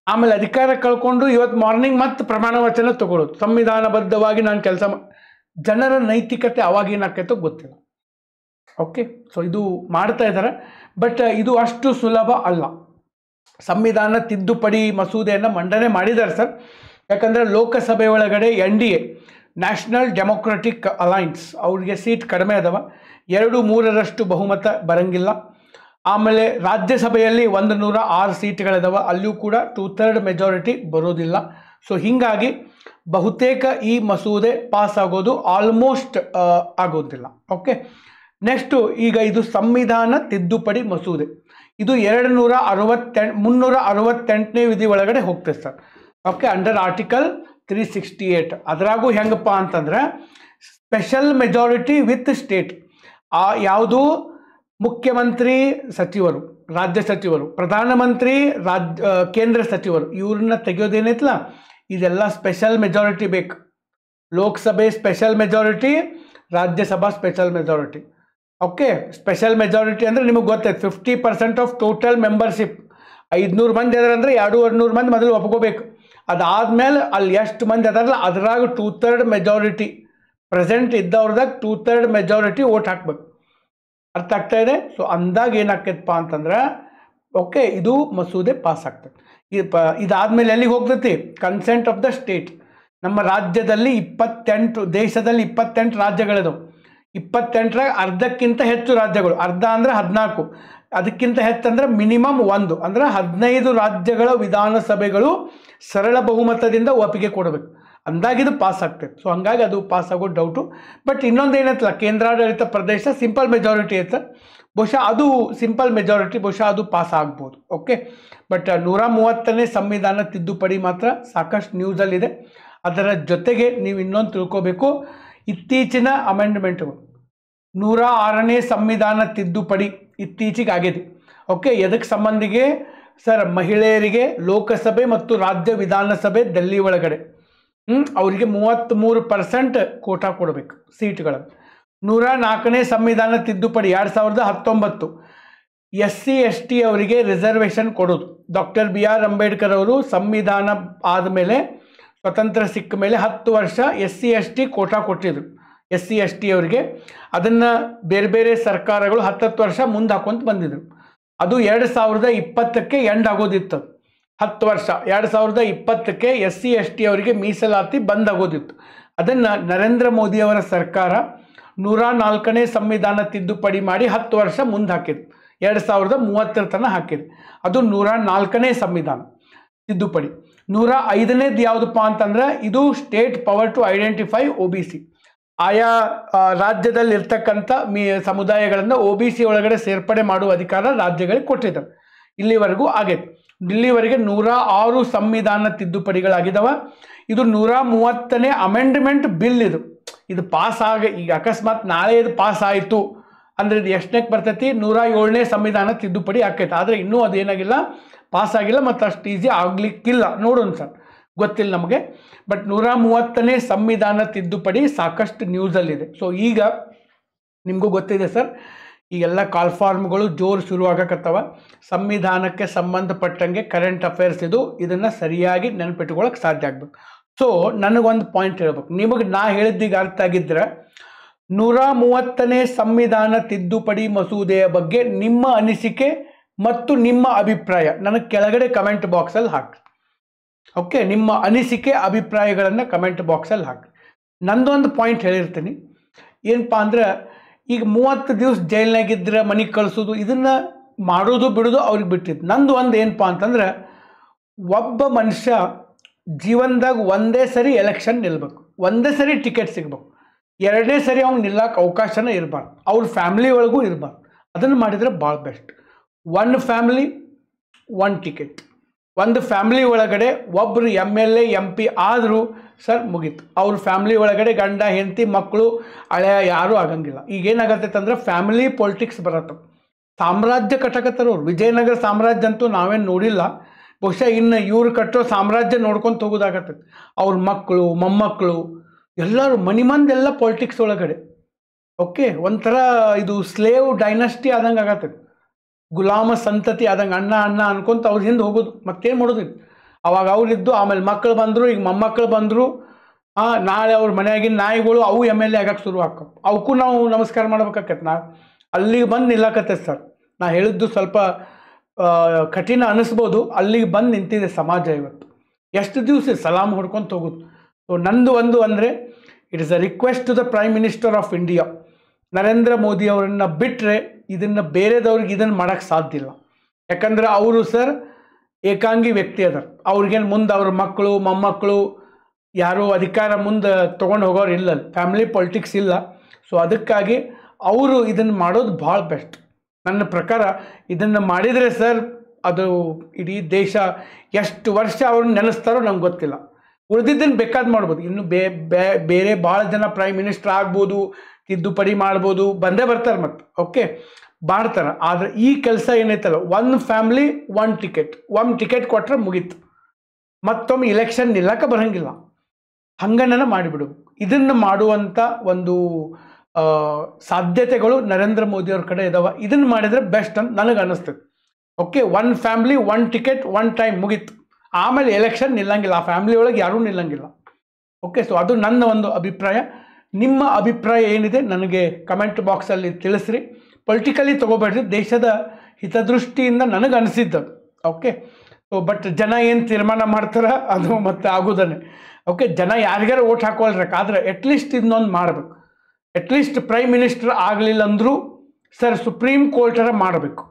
ಆಮೇಲೆ ಅಧಿಕಾರ ಕಳ್ಕೊಂಡು ಇವತ್ತು ಮಾರ್ನಿಂಗ್ ಮತ್ತು ಪ್ರಮಾಣ ವಚನ ತಗೊಳ್ಳೋದು, ಸಂವಿಧಾನಬದ್ಧವಾಗಿ ನಾನು ಕೆಲಸ ಜನರ ನೈತಿಕತೆ ಅವಾಗ ಏನಾಕೈತೋ ಗೊತ್ತಿಲ್ಲ. ಓಕೆ, ಸೊ ಇದು ಮಾಡ್ತಾ ಇದ್ದಾರೆ. ಬಟ್ ಇದು ಅಷ್ಟು ಸುಲಭ ಅಲ್ಲ. ಸಂವಿಧಾನ ತಿದ್ದುಪಡಿ ಮಸೂದೆಯನ್ನು ಮಂಡನೆ ಮಾಡಿದ್ದಾರೆ ಸರ್. ಯಾಕಂದರೆ ಲೋಕಸಭೆ ಒಳಗಡೆ NDA ನ್ಯಾಷನಲ್ ಡೆಮೊಕ್ರೆಟಿಕ್ ಅಲೈನ್ಸ್ ಅವ್ರಿಗೆ ಸೀಟ್ ಕಡಿಮೆ ಅದಾವ, 2/3 ಬಹುಮತ ಬರಂಗಿಲ್ಲ. ಆಮೇಲೆ ರಾಜ್ಯಸಭೆಯಲ್ಲಿ 106 ಸೀಟ್ಗಳಿದಾವೆ, ಅಲ್ಲಿಯೂ ಕೂಡ 2/3 ಮೆಜಾರಿಟಿ ಬರೋದಿಲ್ಲ. ಸೊ ಹೀಗಾಗಿ ಬಹುತೇಕ ಈ ಮಸೂದೆ ಪಾಸ್ ಆಗೋದು ಆಲ್ಮೋಸ್ಟ್ ಆಗೋದಿಲ್ಲ. ಓಕೆ, ನೆಕ್ಸ್ಟು ಈಗ ಇದು ಸಂವಿಧಾನ ತಿದ್ದುಪಡಿ ಮಸೂದೆ, ಇದು 368ನೇ ವಿಧಿ ಒಳಗಡೆ ಹೋಗ್ತದೆ ಸರ್. Okay, under article 368. ಅದರಾಗೂ ಹೆಂಗಪ್ಪ ಅಂತಂದ್ರೆ ಸ್ಪೆಷಲ್ ಮೆಜಾರಿಟಿ ವಿತ್ ಸ್ಟೇಟ್. ಯಾವುದು ಮುಖ್ಯಮಂತ್ರಿ ಸಚಿವರು, ರಾಜ್ಯ ಸಚಿವರು, ಪ್ರಧಾನಮಂತ್ರಿ ಕೇಂದ್ರ ಸಚಿವರು ಇವ್ರನ್ನ ತೆಗೆಯೋದೇನೈತಲ್ಲ, ಇದೆಲ್ಲ ಸ್ಪೆಷಲ್ ಮೆಜಾರಿಟಿ ಬೇಕು. Lok Sabha special majority, Rajya Sabha special majority. Okay, special majority ಅಂದರೆ ನಿಮಗೆ ಗೊತ್ತೈತೆ 50% ಆಫ್ ಟೋಟಲ್ ಮೆಂಬರ್ಶಿಪ್. 500 ಮಂದಿ ಅದಾರ ಅಂದರೆ 200 ಮಂದಿ ಮೊದಲು ಒಪ್ಕೋಬೇಕು. ಅದಾದಮೇಲೆ ಅಲ್ಲಿ ಎಷ್ಟು ಮಂದಿ ಅದಾರಲ್ಲ ಅದ್ರಾಗ 2/3 ಮೆಜಾರಿಟಿ ಪ್ರೆಸೆಂಟ್ ಇದ್ದವ್ರದಾಗ 2/3 ಮೆಜಾರಿಟಿ ಓಟ್ ಹಾಕ್ಬೇಕು. ಅರ್ಥ ಆಗ್ತಾ ಇದೆ? ಸೊ ಅಂದಾಗ ಏನಾಗ್ತೈತಪ್ಪ ಅಂತಂದ್ರೆ ಓಕೆ ಇದು ಮಸೂದೆ ಪಾಸ್ ಆಗ್ತದೆ. ಇದಾದ್ಮೇಲೆ ಎಲ್ಲಿಗೆ ಹೋಗ್ತೈತಿ? Consent of the state. ನಮ್ಮ ರಾಜ್ಯದಲ್ಲಿ 28, ದೇಶದಲ್ಲಿ 28 ರಾಜ್ಯಗಳಿದಾವೆ. 28ರಾಗ ಅರ್ಧಕ್ಕಿಂತ ಹೆಚ್ಚು ರಾಜ್ಯಗಳು, ಅರ್ಧ ಅಂದರೆ 14, ಅದಕ್ಕಿಂತ ಹೆಚ್ಚಂದ್ರೆ ಮಿನಿಮಮ್ 1 ಅಂದ್ರೆ 15 ರಾಜ್ಯಗಳ ವಿಧಾನಸಭೆಗಳು ಸರಳ ಬಹುಮತದಿಂದ ಒಪ್ಪಿಗೆ ಕೊಡಬೇಕು, ಅಂದಾಗಿದು ಪಾಸ್ ಆಗ್ತದೆ. ಸೊ ಹಂಗಾಗಿ ಅದು ಪಾಸ್ ಆಗೋ ಡೌಟು. ಬಟ್ ಇನ್ನೊಂದು ಏನೈತಲ್ಲ, ಕೇಂದ್ರಾಡಳಿತ ಪ್ರದೇಶ ಸಿಂಪಲ್ ಮೆಜಾರಿಟಿ ಐತೆ, ಬಹುಶಃ ಅದು ಸಿಂಪಲ್ ಮೆಜಾರಿಟಿ, ಬಹುಶಃ ಅದು ಪಾಸ್ ಆಗ್ಬೋದು. ಓಕೆ, ಬಟ್ 130ನೇ ಸಂವಿಧಾನ ತಿದ್ದುಪಡಿ ಮಾತ್ರ ಸಾಕಷ್ಟು ನ್ಯೂಸಲ್ಲಿದೆ. ಅದರ ಜೊತೆಗೆ ನೀವು ಇನ್ನೊಂದು ತಿಳ್ಕೋಬೇಕು, ಇತ್ತೀಚಿನ ಅಮೆಂಡ್ಮೆಂಟ್ಗಳು 106ನೇ ಸಂವಿಧಾನ ತಿದ್ದುಪಡಿ ಇತ್ತೀಚೆಗೆ ಆಗಿದೆ. ಓಕೆ, ಎದಕ್ಕೆ ಸಂಬಂಧಿಗೆ ಸರ್? ಮಹಿಳೆಯರಿಗೆ ಲೋಕಸಭೆ ಮತ್ತು ರಾಜ್ಯ ವಿಧಾನಸಭೆ ದಿಲ್ಲಿ ಒಳಗಡೆ ಅವರಿಗೆ 33% ಕೋಟಾ ಕೊಡಬೇಕು ಸೀಟ್ಗಳನ್ನು. 104ನೇ ಸಂವಿಧಾನ ತಿದ್ದುಪಡಿ 2019 SC/ST ಅವರಿಗೆ ರಿಸರ್ವೇಷನ್ ಕೊಡೋದು. ಡಾಕ್ಟರ್ BR ಅಂಬೇಡ್ಕರ್ ಅವರು ಸಂವಿಧಾನ ಆದಮೇಲೆ ಸ್ವತಂತ್ರ ಸಿಕ್ಕ ಮೇಲೆ 10 ವರ್ಷ SC/ST ಕೋಟಾ ಕೊಟ್ಟಿದ್ರು. SC/ST ಅವರಿಗೆ ಅದನ್ನು ಬೇರೆ ಬೇರೆ ಸರ್ಕಾರಗಳು 10 ವರ್ಷ ಮುಂದೆ ಹಾಕೊಂತ ಬಂದಿದ್ರು. ಅದು 2020ಕ್ಕೆ ಎಂಡ್ ಆಗೋದಿತ್ತು. 10 ವರ್ಷ 2020ಕ್ಕೆ SC/ST ಅವರಿಗೆ ಮೀಸಲಾತಿ ಬಂದಾಗೋದಿತ್ತು. ಅದನ್ನು ನರೇಂದ್ರ ಮೋದಿಯವರ ಸರ್ಕಾರ 104ನೇ ಸಂವಿಧಾನ ತಿದ್ದುಪಡಿ ಮಾಡಿ 10 ವರ್ಷ ಮುಂದೆ ಹಾಕಿದ್ರು. 2030 ತನಕ ಹಾಕಿದ್ರು. ಅದು 104ನೇ ಸಂವಿಧಾನ ತಿದ್ದುಪಡಿ. 105ನೇದು ಯಾವುದಪ್ಪ ಅಂತಂದ್ರೆ ಇದು state power to identify OBC. ಆಯಾ ರಾಜ್ಯದಲ್ಲಿ ಇರ್ತಕ್ಕಂಥ ಸಮುದಾಯಗಳನ್ನು OBC ಒಳಗಡೆ ಸೇರ್ಪಡೆ ಮಾಡುವ ಅಧಿಕಾರ ರಾಜ್ಯಗಳಿಗೆ ಕೊಟ್ಟಿದ್ದಾರೆ. ಇಲ್ಲಿವರೆಗೂ ಆಗೈತೆ. ಇಲ್ಲಿವರೆಗೆ 106 ಸಂವಿಧಾನ ತಿದ್ದುಪಡಿಗಳಾಗಿದ್ದಾವೆ. ಇದು 130ನೇ ಅಮೆಂಡ್ಮೆಂಟ್ ಬಿಲ್. ಇದು ಪಾಸ್ ಈಗ ಅಕಸ್ಮಾತ್ ನಾಳೆ ಇದು ಪಾಸ್ ಆಯಿತು ಅಂದರೆ ಇದು ಎಷ್ಟನೇಕ್ಕೆ ಬರ್ತೈತಿ? 107ನೇ ಸಂವಿಧಾನ ತಿದ್ದುಪಡಿ ಆಕೈತೆ. ಆದರೆ ಇನ್ನೂ ಅದೇನಾಗಿಲ್ಲ, ಪಾಸ್ ಆಗಿಲ್ಲ ಮತ್ತು ಅಷ್ಟು ಈಸಿ ಆಗಲಿಕ್ಕಿಲ್ಲ. ನೋಡೋಣ ಸರ್, ಗೊತ್ತಿಲ್ಲ ನಮಗೆ. ಬಟ್ 130ನೇ ಸಂವಿಧಾನ ತಿದ್ದುಪಡಿ ಸಾಕಷ್ಟು ನ್ಯೂಸಲ್ಲಿದೆ. ಸೊ ಈಗ ನಿಮಗೂ ಗೊತ್ತಿದೆ ಸರ್, ಈಗೆಲ್ಲ ಕಾಲ್ಫಾರ್ಮ್ಗಳು ಜೋರು ಶುರುವಾಗಕತ್ತವ. ಸಂವಿಧಾನಕ್ಕೆ ಸಂಬಂಧಪಟ್ಟಂಗೆ ಕರೆಂಟ್ ಅಫೇರ್ಸ್ ಇದನ್ನು ಸರಿಯಾಗಿ ನೆನಪಿಟ್ಕೊಳ್ಳೋಕೆ ಸಾಧ್ಯ ಆಗಬೇಕು. ಸೊ ನನಗೊಂದು ಪಾಯಿಂಟ್ ಹೇಳ್ಬೇಕು, ನಿಮಗೆ ನಾ ಹೇಳಿದ್ದೀಗ ಅರ್ಥ ಆಗಿದ್ದರೆ 130ನೇ ಸಂವಿಧಾನ ತಿದ್ದುಪಡಿ ಮಸೂದೆಯ ಬಗ್ಗೆ ನಿಮ್ಮ ಅನಿಸಿಕೆ ಮತ್ತು ನಿಮ್ಮ ಅಭಿಪ್ರಾಯ ನನಗೆ ಕೆಳಗಡೆ ಕಮೆಂಟ್ ಬಾಕ್ಸಲ್ಲಿ ಹಾಕಿ. ಓಕೆ, ನಿಮ್ಮ ಅನಿಸಿಕೆ ಅಭಿಪ್ರಾಯಗಳನ್ನು ಕಮೆಂಟ್ ಬಾಕ್ಸಲ್ಲಿ ಹಾಕಿ. ನಂದೊಂದು ಪಾಯಿಂಟ್ ಹೇಳಿರ್ತೀನಿ, ಏನಪ್ಪ ಅಂದರೆ ಈಗ 30 ದಿವಸ ಜೈಲ್ನಾಗಿದ್ದರೆ ಮನೆಗೆ ಕಳಿಸೋದು ಇದನ್ನು ಮಾಡೋದು ಬಿಡೋದು ಅವ್ರಿಗೆ ಬಿಟ್ಟಿತ್ತು. ನಂದು ಒಂದು ಏನಪ್ಪ ಅಂತಂದ್ರೆ, ಒಬ್ಬ ಮನುಷ್ಯ ಜೀವನದಾಗ ಒಂದೇ ಸರಿ ಎಲೆಕ್ಷನ್ ನಿಲ್ಬೇಕು, ಒಂದೇ ಸರಿ ಟಿಕೆಟ್ ಸಿಗ್ಬೇಕು, ಎರಡನೇ ಸರಿ ಅವ್ನು ನಿಲ್ಲಕ್ಕೆ ಅವಕಾಶನೇ ಇರಬಾರ್ದು, ಅವ್ರ ಫ್ಯಾಮ್ಲಿ ಒಳಗೂ ಇರಬಾರ್ದು. ಅದನ್ನು ಮಾಡಿದರೆ ಭಾಳ ಬೆಸ್ಟ್. 1 family 1 ticket. ಒಂದು ಫ್ಯಾಮ್ಲಿ ಒಳಗಡೆ ಒಬ್ಬರು MLA MP ಆದರೂ ಸರ್ ಮುಗೀತು. ಅವ್ರ ಫ್ಯಾಮ್ಲಿ ಒಳಗಡೆ ಗಂಡ ಹೆಂಡತಿ ಮಕ್ಕಳು ಹಳೆಯ ಯಾರೂ ಆಗಂಗಿಲ್ಲ. ಈಗ ಏನಾಗತ್ತೈತೆ ಅಂದ್ರೆ ಫ್ಯಾಮಿಲಿ ಪೊಲಿಟಿಕ್ಸ್ ಬರತ್ತೆ. ಸಾಮ್ರಾಜ್ಯ ಕಟ್ಟಕತ್ತಾರ ಅವ್ರು. ವಿಜಯನಗರ ಸಾಮ್ರಾಜ್ಯ ಅಂತೂ ನಾವೇನು ನೋಡಿಲ್ಲ, ಬಹುಶಃ ಇನ್ನು ಇವ್ರು ಕಟ್ಟೋ ಸಾಮ್ರಾಜ್ಯ ನೋಡ್ಕೊಂಡು ಹೋಗೋದಾಗತ್ತೈತೆ. ಅವ್ರ ಮಕ್ಕಳು ಮೊಮ್ಮಕ್ಕಳು ಎಲ್ಲರೂ ಮನಿಮಂದೆಲ್ಲ ಪೊಲಿಟಿಕ್ಸ್ ಒಳಗಡೆ. ಓಕೆ, ಒಂಥರ ಇದು ಸ್ಲೇವ್ ಡೈನಸ್ಟಿ ಆದಂಗೆ ಆಗತ್ತೈತೆ, ಗುಲಾಮ ಸಂತತಿ ಆದಂಗೆ. ಅಣ್ಣ ಅಣ್ಣ ಅನ್ಕೊಂತ ಅವ್ರ ಹಿಂದೆ ಹೋಗೋದು, ಮತ್ತೇನು ಮಾಡೋದಿಲ್ಲ. ಅವಾಗ ಅವರಿದ್ದು ಆಮೇಲೆ ಮಕ್ಕಳು ಬಂದರು, ಈಗ ಮೊಮ್ಮಕ್ಕಳು ಬಂದರು. ನಾಳೆ ಅವ್ರ ಮನೆಯಾಗಿನ ನಾಯಿಗಳು ಅವು MLA ಆಗಕ್ಕೆ ಶುರು ಹಾಕವು, ಅವಕ್ಕೂ ನಾವು ನಮಸ್ಕಾರ ಮಾಡ್ಬೇಕಾಕೈತೆ. ಅಲ್ಲಿಗೆ ಬಂದು ನಿಲ್ಲಕತ್ತೈತೆ ಸರ್. ನಾ ಹೇಳಿದ್ದು ಸ್ವಲ್ಪ ಕಠಿಣ ಅನ್ನಿಸ್ಬೋದು, ಅಲ್ಲಿಗೆ ಬಂದು ನಿಂತಿದೆ ಸಮಾಜ ಇವತ್ತು. ಎಷ್ಟು ದಿವಸ ಸಲಾಮ್ ಹೊಡ್ಕೊಂತ ಹೋಗೋದು. ಸೊ ನಂದು ಒಂದು ಅಂದರೆ, it is a request to the prime minister of India, Narendra Modi ಅವರನ್ನು ಬಿಟ್ಟರೆ ಇದನ್ನು ಬೇರೆದವ್ರಿಗೆ ಇದನ್ನು ಮಾಡೋಕ್ಕೆ ಸಾಧ್ಯ ಇಲ್ಲ. ಯಾಕಂದ್ರೆ ಅವರು ಸರ್ ಏಕಾಂಗಿ ವ್ಯಕ್ತಿ ಅದಾರ. ಅವ್ರಿಗೇನು ಮುಂದೆ ಅವ್ರ ಮಕ್ಕಳು ಮೊಮ್ಮಕ್ಕಳು ಯಾರು ಅಧಿಕಾರ ಮುಂದೆ ತೊಗೊಂಡು ಹೋಗೋರು ಇಲ್ಲ, ಫ್ಯಾಮಿಲಿ ಪೊಲಿಟಿಕ್ಸ್ ಇಲ್ಲ. ಸೊ ಅದಕ್ಕಾಗಿ ಅವರು ಇದನ್ನು ಮಾಡೋದು ಭಾಳ ಬೆಸ್ಟ್. ನನ್ನ ಪ್ರಕಾರ ಇದನ್ನು ಮಾಡಿದರೆ ಸರ್ ಅದು ಇಡೀ ದೇಶ ಎಷ್ಟು ವರ್ಷ ಅವ್ರನ್ನ ನೆನೆಸ್ತಾರೋ ನಂಗೆ ಗೊತ್ತಿಲ್ಲ. ಉಳಿದಿದ್ದನ್ನು ಬೇಕಾದ್ ಮಾಡ್ಬೋದು. ಇನ್ನು ಬೇರೆ ಭಾಳ ಜನ ಪ್ರೈಮ್ ಮಿನಿಸ್ಟರ್ ಆಗ್ಬೋದು, ತಿದ್ದುಪಡಿ ಮಾಡ್ಬೋದು, ಬಂದೇ ಬರ್ತಾರೆ ಮತ್ತೆ. ಓಕೆ, ಮಾಡ್ತಾರೆ. ಆದರೆ ಈ ಕೆಲಸ ಏನೈತಲ್ಲ, 1 ಫ್ಯಾಮ್ಲಿ 1 ಟಿಕೆಟ್, 1 ಟಿಕೆಟ್ ಕೊಟ್ಟರೆ ಮುಗೀತು, ಮತ್ತೊಮ್ಮೆ ಇಲೆಕ್ಷನ್ ನಿಲ್ಲಕ್ಕೆ ಬರೋಂಗಿಲ್ಲ. ಹಂಗನ್ನ ಮಾಡಿಬಿಡು. ಇದನ್ನು ಮಾಡುವಂಥ ಒಂದು ಸಾಧ್ಯತೆಗಳು ನರೇಂದ್ರ ಮೋದಿಯವ್ರ ಕಡೆ ಇದಾವೆ. ಇದನ್ನು ಮಾಡಿದರೆ ಬೆಸ್ಟ್ ಅಂತ ನನಗೆ ಅನ್ನಿಸ್ತದೆ. ಓಕೆ, 1 ಫ್ಯಾಮ್ಲಿ 1 ಟಿಕೆಟ್ 1 ಟೈಮ್ ಮುಗೀತು. ಆಮೇಲೆ ಎಲೆಕ್ಷನ್ ನಿಲ್ಲಂಗಿಲ್ಲ, ಆ ಫ್ಯಾಮ್ಲಿ ಒಳಗೆ ಯಾರೂ ನಿಲ್ಲಂಗಿಲ್ಲ. ಓಕೆ, ಸೊ ಅದು ನನ್ನ ಒಂದು ಅಭಿಪ್ರಾಯ. ನಿಮ್ಮ ಅಭಿಪ್ರಾಯ ಏನಿದೆ ನನಗೆ ಕಮೆಂಟ್ ಬಾಕ್ಸಲ್ಲಿ ತಿಳಿಸ್ರಿ. ಪೊಲಿಟಿಕಲಿ ತೊಗೋಬೇಡ್ರಿ, ದೇಶದ ಹಿತದೃಷ್ಟಿಯಿಂದ ನನಗೆ ಅನಿಸಿದ್ದು. ಓಕೆ, ಸೊ ಬಟ್ ಜನ ಏನು ತೀರ್ಮಾನ ಮಾಡ್ತಾರೆ ಅದು ಮತ್ತೆ ಆಗೋದನ್ನೇ. ಓಕೆ, ಜನ ಯಾರಿಗಾರ ಓಟ್ ಹಾಕೊಳ್ರಕ್ಕಾದ್ರೆ ಅಟ್ಲೀಸ್ಟ್ ಇದನ್ನೊಂದು ಮಾಡಬೇಕು. ಅಟ್ಲೀಸ್ಟ್ ಪ್ರೈಮ್ ಮಿನಿಸ್ಟರ್ ಆಗಲಿಲ್ಲ ಅಂದರೂ ಸರ್ ಸುಪ್ರೀಂ ಕೋರ್ಟರ ಮಾಡಬೇಕು.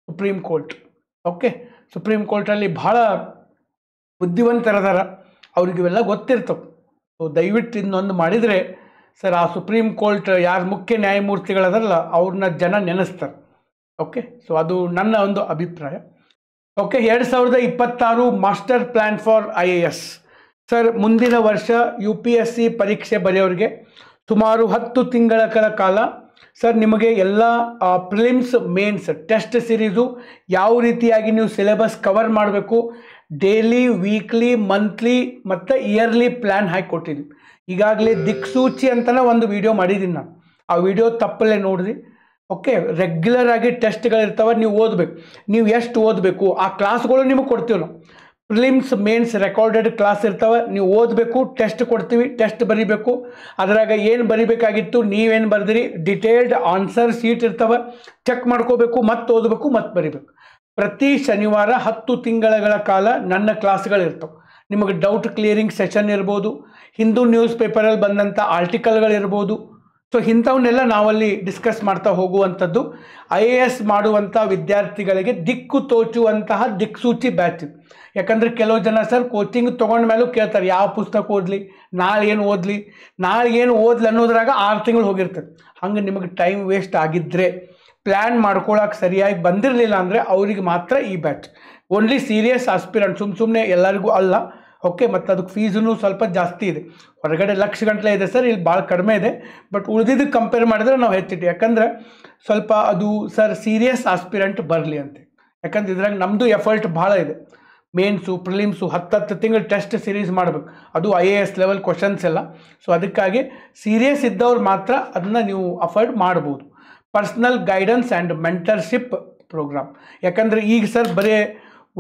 ಸುಪ್ರೀಂ ಕೋರ್ಟ್, ಓಕೆ, ಸುಪ್ರೀಂ ಕೋರ್ಟಲ್ಲಿ ಭಾಳ ಬುದ್ಧಿವಂತರದಾರ, ಅವ್ರಿಗೆ ಇವೆಲ್ಲ ಗೊತ್ತಿರ್ತವೆ. ಸೊ ದಯವಿಟ್ಟು ಇನ್ನೊಂದು ಮಾಡಿದರೆ ಸರ್ ಆ ಸುಪ್ರೀಂ ಕೋರ್ಟ್ ಯಾರು ಮುಖ್ಯ ನ್ಯಾಯಮೂರ್ತಿಗಳದಾರಲ್ಲ ಅವ್ರನ್ನ ಜನ ನೆನೆಸ್ತಾರೆ. ಓಕೆ, ಸೊ ಅದು ನನ್ನ ಒಂದು ಅಭಿಪ್ರಾಯ. Okay, 2026 master plan for IAS. Sir ಮುಂದಿನ ವರ್ಷ UPSC ಪರೀಕ್ಷೆ ಬರೆಯೋರಿಗೆ ಸುಮಾರು 10 ತಿಂಗಳ ಕಾಲ ಸರ್ ನಿಮಗೆ ಎಲ್ಲ ಪ್ರಿಲಿಮ್ಸ್ ಮೇನ್ಸ್ ಟೆಸ್ಟ್ ಸಿರೀಸು ಯಾವ ರೀತಿಯಾಗಿ ನೀವು ಸಿಲೆಬಸ್ ಕವರ್ ಮಾಡಬೇಕು, ಡೈಲಿ ವೀಕ್ಲಿ ಮಂತ್ಲಿ ಮತ್ತು ಇಯರ್ಲಿ ಪ್ಲ್ಯಾನ್ ಹಾಕಿ ಕೊಟ್ಟಿದ್ವಿ. ಈಗಾಗಲೇ ದಿಕ್ಸೂಚಿ ಅಂತಲೇ ಒಂದು ವಿಡಿಯೋ ಮಾಡಿದ್ದೀನಿ ನಾನು. ಆ ವಿಡಿಯೋ ತಪ್ಪಲ್ಲೇ ನೋಡಿರಿ. ಓಕೆ, ರೆಗ್ಯುಲರ್ ಆಗಿ ಟೆಸ್ಟ್ಗಳಿರ್ತಾವೆ, ನೀವು ಓದಬೇಕು. ನೀವು ಎಷ್ಟು ಓದಬೇಕು ಆ ಕ್ಲಾಸ್ಗಳು ನಿಮಗೆ ಕೊಡ್ತೀವಿ ನಾವು. ಪ್ರಿಲಿಮ್ಸ್ ಮೇನ್ಸ್ ರೆಕಾರ್ಡೆಡ್ ಕ್ಲಾಸ್ ಇರ್ತವೆ, ನೀವು ಓದಬೇಕು, ಟೆಸ್ಟ್ ಕೊಡ್ತೀವಿ, ಟೆಸ್ಟ್ ಬರೀಬೇಕು. ಅದರಾಗ ಏನು ಬರಿಬೇಕಾಗಿತ್ತು, ನೀವೇನು ಬರೆದಿರಿ, ಡಿಟೇಲ್ಡ್ ಆನ್ಸರ್ ಶೀಟ್ ಇರ್ತವೆ, ಚೆಕ್ ಮಾಡ್ಕೋಬೇಕು, ಮತ್ತೆ ಓದಬೇಕು, ಮತ್ತೆ ಬರಿಬೇಕು. ಪ್ರತಿ ಶನಿವಾರ 10 ತಿಂಗಳ ಕಾಲ ನನ್ನ ಕ್ಲಾಸ್ಗಳಿರ್ತವೆ. ನಿಮಗೆ ಡೌಟ್ ಕ್ಲಿಯರಿಂಗ್ ಸೆಷನ್ ಇರ್ಬೋದು, ಹಿಂದೂ ನ್ಯೂಸ್ ಪೇಪರಲ್ಲಿ ಬಂದಂಥ ಆರ್ಟಿಕಲ್ಗಳಿರ್ಬೋದು. ಸೊ ಇಂಥವನ್ನೆಲ್ಲ ನಾವಲ್ಲಿ ಡಿಸ್ಕಸ್ ಮಾಡ್ತಾ ಹೋಗುವಂಥದ್ದು. IAS ಮಾಡುವಂಥ ವಿದ್ಯಾರ್ಥಿಗಳಿಗೆ ದಿಕ್ಕು ತೋಚುವಂತಹ ದಿಕ್ಸೂಚಿ ಬ್ಯಾಚ್. ಯಾಕಂದರೆ ಕೆಲವು ಜನ ಸರ್ ಕೋಚಿಂಗ್ ತೊಗೊಂಡ ಮೇಲೂ ಕೇಳ್ತಾರೆ ಯಾವ ಪುಸ್ತಕ ಓದಲಿ, ನಾಳೆ ಏನು ಓದಲಿ, ನಾಳೆ ಏನು ಓದಲಿ ಅನ್ನೋದ್ರಾಗ 6 ತಿಂಗಳು ಹೋಗಿರ್ತದೆ. ಹಂಗೆ ನಿಮಗೆ ಟೈಮ್ ವೇಸ್ಟ್ ಆಗಿದ್ದರೆ, ಪ್ಲ್ಯಾನ್ ಮಾಡ್ಕೊಳಕ್ಕೆ ಸರಿಯಾಗಿ ಬಂದಿರಲಿಲ್ಲ ಅಂದರೆ ಅವರಿಗೆ ಮಾತ್ರ ಈ ಬ್ಯಾಚ್. ಓನ್ಲಿ ಸೀರಿಯಸ್ ಆಸ್ಪಿರೆಂಟ್, ಸುಮ್ಮನೆ ಎಲ್ಲರಿಗೂ ಅಲ್ಲ. ಓಕೆ, ಮತ್ತು ಅದಕ್ಕೆ ಫೀಸೂ ಸ್ವಲ್ಪ ಜಾಸ್ತಿ ಇದೆ. ಹೊರಗಡೆ ಲಕ್ಷ ಗಂಟಲೆ ಇದೆ ಸರ್, ಇಲ್ಲಿ ಭಾಳ ಕಡಿಮೆ ಇದೆ. ಬಟ್ ಉಳಿದಿದ್ದಕ್ಕೆ ಕಂಪೇರ್ ಮಾಡಿದ್ರೆ ನಾವು ಹೆಚ್ಚಿಟ್ಟು, ಯಾಕಂದರೆ ಸ್ವಲ್ಪ ಅದು ಸರ್ ಸೀರಿಯಸ್ ಆಸ್ಪಿರೆಂಟ್ ಬರಲಿ ಅಂತ. ಯಾಕಂದ್ರೆ ಇದ್ರಾಗ ನಮ್ಮದು ಎಫರ್ಟ್ ಭಾಳ ಇದೆ. ಮೇನ್ಸು ಪ್ರಿಲಿಮ್ಸು 10 ತಿಂಗಳು ಟೆಸ್ಟ್ ಸಿರೀಸ್ ಮಾಡಬೇಕು, ಅದು IAS ಲೆವೆಲ್ ಕ್ವಶನ್ಸ್ ಎಲ್ಲ. ಸೊ ಅದಕ್ಕಾಗಿ ಸೀರಿಯಸ್ ಇದ್ದವ್ರು ಮಾತ್ರ ಅದನ್ನು ನೀವು ಅಫೋರ್ಡ್ ಮಾಡ್ಬೋದು. Personal guidance and mentorship programme. ಯಾಕಂದರೆ ಈಗ ಸರ್ ಬರೀ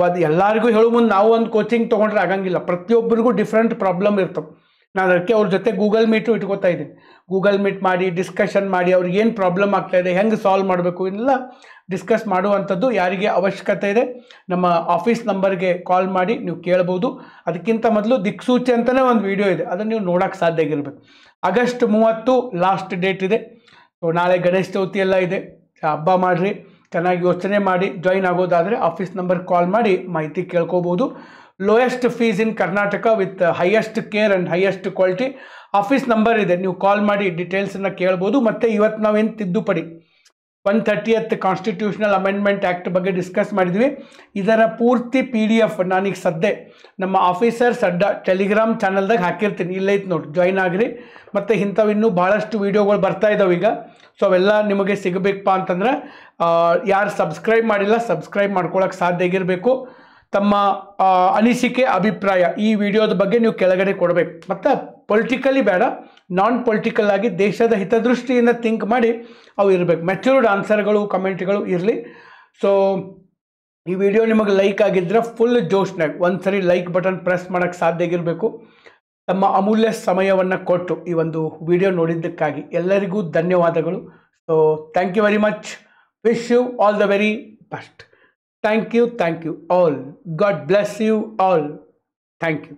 ಅದು ಎಲ್ಲರಿಗೂ ಹೇಳೋ ಮುಂದೆ ನಾವು ಒಂದು ಕೋಚಿಂಗ್ ತೊಗೊಂಡ್ರೆ ಆಗಂಗಿಲ್ಲ. ಪ್ರತಿಯೊಬ್ಬರಿಗೂ ಡಿಫ್ರೆಂಟ್ ಪ್ರಾಬ್ಲಮ್ ಇರ್ತವೆ. ನಾನು ಅದಕ್ಕೆ ಅವ್ರ ಜೊತೆ ಗೂಗಲ್ ಮೀಟು ಇಟ್ಕೋತಾ ಇದ್ದೀನಿ. ಗೂಗಲ್ ಮೀಟ್ ಮಾಡಿ ಡಿಸ್ಕಷನ್ ಮಾಡಿ ಅವ್ರಿಗೆ ಏನು ಪ್ರಾಬ್ಲಮ್ ಆಗ್ತಾಯಿದೆ, ಹೆಂಗೆ ಸಾಲ್ವ್ ಮಾಡಬೇಕು, ಇದೆಲ್ಲ ಡಿಸ್ಕಸ್ ಮಾಡುವಂಥದ್ದು. ಯಾರಿಗೆ ಅವಶ್ಯಕತೆ ಇದೆ ನಮ್ಮ ಆಫೀಸ್ ನಂಬರ್ಗೆ ಕಾಲ್ ಮಾಡಿ ನೀವು ಕೇಳ್ಬೋದು. ಅದಕ್ಕಿಂತ ಮೊದಲು ದಿಕ್ಸೂಚಿ ಅಂತಲೇ ಒಂದು ವಿಡಿಯೋ ಇದೆ, ಅದನ್ನು ನೀವು ನೋಡೋಕ್ಕೆ ಸಾಧ್ಯ ಆಗಿರ್ಬೇಕು. ಆಗಸ್ಟ್ 30 ಲಾಸ್ಟ್ ಡೇಟ್ ಇದೆ. ಸೊ ನಾಳೆ ಗಣೇಶ ಚೌತಿ ಎಲ್ಲ ಇದೆ, ಹಬ್ಬ ಮಾಡಿರಿ, ಚೆನ್ನಾಗಿ ಯೋಚನೆ ಮಾಡಿ ಜಾಯಿನ್ ಆಗೋದಾದರೆ ಆಫೀಸ್ ನಂಬರ್ ಕಾಲ್ ಮಾಡಿ ಮಾಹಿತಿ ಕೇಳ್ಕೋಬೋದು. Lowest fees in Karnataka with highest care and highest quality. Office number ಇದೆ, ನೀವು ಕಾಲ್ ಮಾಡಿ ಡೀಟೇಲ್ಸನ್ನು ಕೇಳ್ಬೋದು. ಮತ್ತು ಇವತ್ತು ನಾವೇನು ತಿದ್ದುಪಡಿ 130th ಕಾನ್ಸ್ಟಿಟ್ಯೂಷನಲ್ ಅಮೆಂಡ್ಮೆಂಟ್ ಆ್ಯಕ್ಟ್ ಬಗ್ಗೆ ಡಿಸ್ಕಸ್ ಮಾಡಿದ್ವಿ. ಇದರ ಪೂರ್ತಿ PDF ನಾನೀಗ ಸದ್ಯ ನಮ್ಮ ಆಫೀಸರ್ಸ್ ಅಡ್ಡ ಟೆಲಿಗ್ರಾಮ್ ಚಾನಲ್ದಾಗ ಹಾಕಿರ್ತೀನಿ, ಇಲ್ಲೈತೆ ನೋಡಿ, ಜಾಯಿನ್ ಆಗಿರಿ. ಮತ್ತು ಇಂಥವು ಇನ್ನೂ ಭಾಳಷ್ಟು ವೀಡಿಯೋಗಳು ಬರ್ತಾ ಇದ್ದಾವೆ ಈಗ. ಸೊ ಅವೆಲ್ಲ ನಿಮಗೆ ಸಿಗಬೇಕಪ್ಪ ಅಂತಂದ್ರೆ ಯಾರು ಸಬ್ಸ್ಕ್ರೈಬ್ ಮಾಡಿಲ್ಲ ಸಬ್ಸ್ಕ್ರೈಬ್ ಮಾಡ್ಕೊಳ್ಳೋಕೆ ಸಾಧ್ಯ ಆಗಿರಬೇಕು. ತಮ್ಮ ಅನಿಸಿಕೆ ಅಭಿಪ್ರಾಯ ಈ ವಿಡಿಯೋದ ಬಗ್ಗೆ ನೀವು ಕೆಳಗಡೆ ಕೊಡಬೇಕು. ಮತ್ತು ಪೊಲಿಟಿಕಲಿ ಬೇಡ, ನಾನ್ ಪೊಲಿಟಿಕಲ್ ಆಗಿ ದೇಶದ ಹಿತದೃಷ್ಟಿಯಿಂದ ಥಿಂಕ್ ಮಾಡಿ ಅವು ಇರಬೇಕು. ಮೆಚ್ಯೂರ್ಡ್ ಆನ್ಸರ್ಗಳು ಕಮೆಂಟ್ಗಳು ಇರಲಿ. ಸೊ ಈ ವಿಡಿಯೋ ನಿಮಗೆ ಲೈಕ್ ಆಗಿದ್ದರೆ ಫುಲ್ ಜೋಶ್ನಾಗ ಒಂದು ಸರಿ ಲೈಕ್ ಬಟನ್ ಪ್ರೆಸ್ ಮಾಡೋಕ್ಕೆ ಸಾಧ್ಯ ಆಗಿರಬೇಕು. ತಮ್ಮ ಅಮೂಲ್ಯ ಸಮಯವನ್ನು ಕೊಟ್ಟು ಈ ಒಂದು ವಿಡಿಯೋ ನೋಡಿದ್ದಕ್ಕಾಗಿ ಎಲ್ಲರಿಗೂ ಧನ್ಯವಾದಗಳು. So thank you very much. Wish you all the very best. Thank you all. God bless you all. Thank you.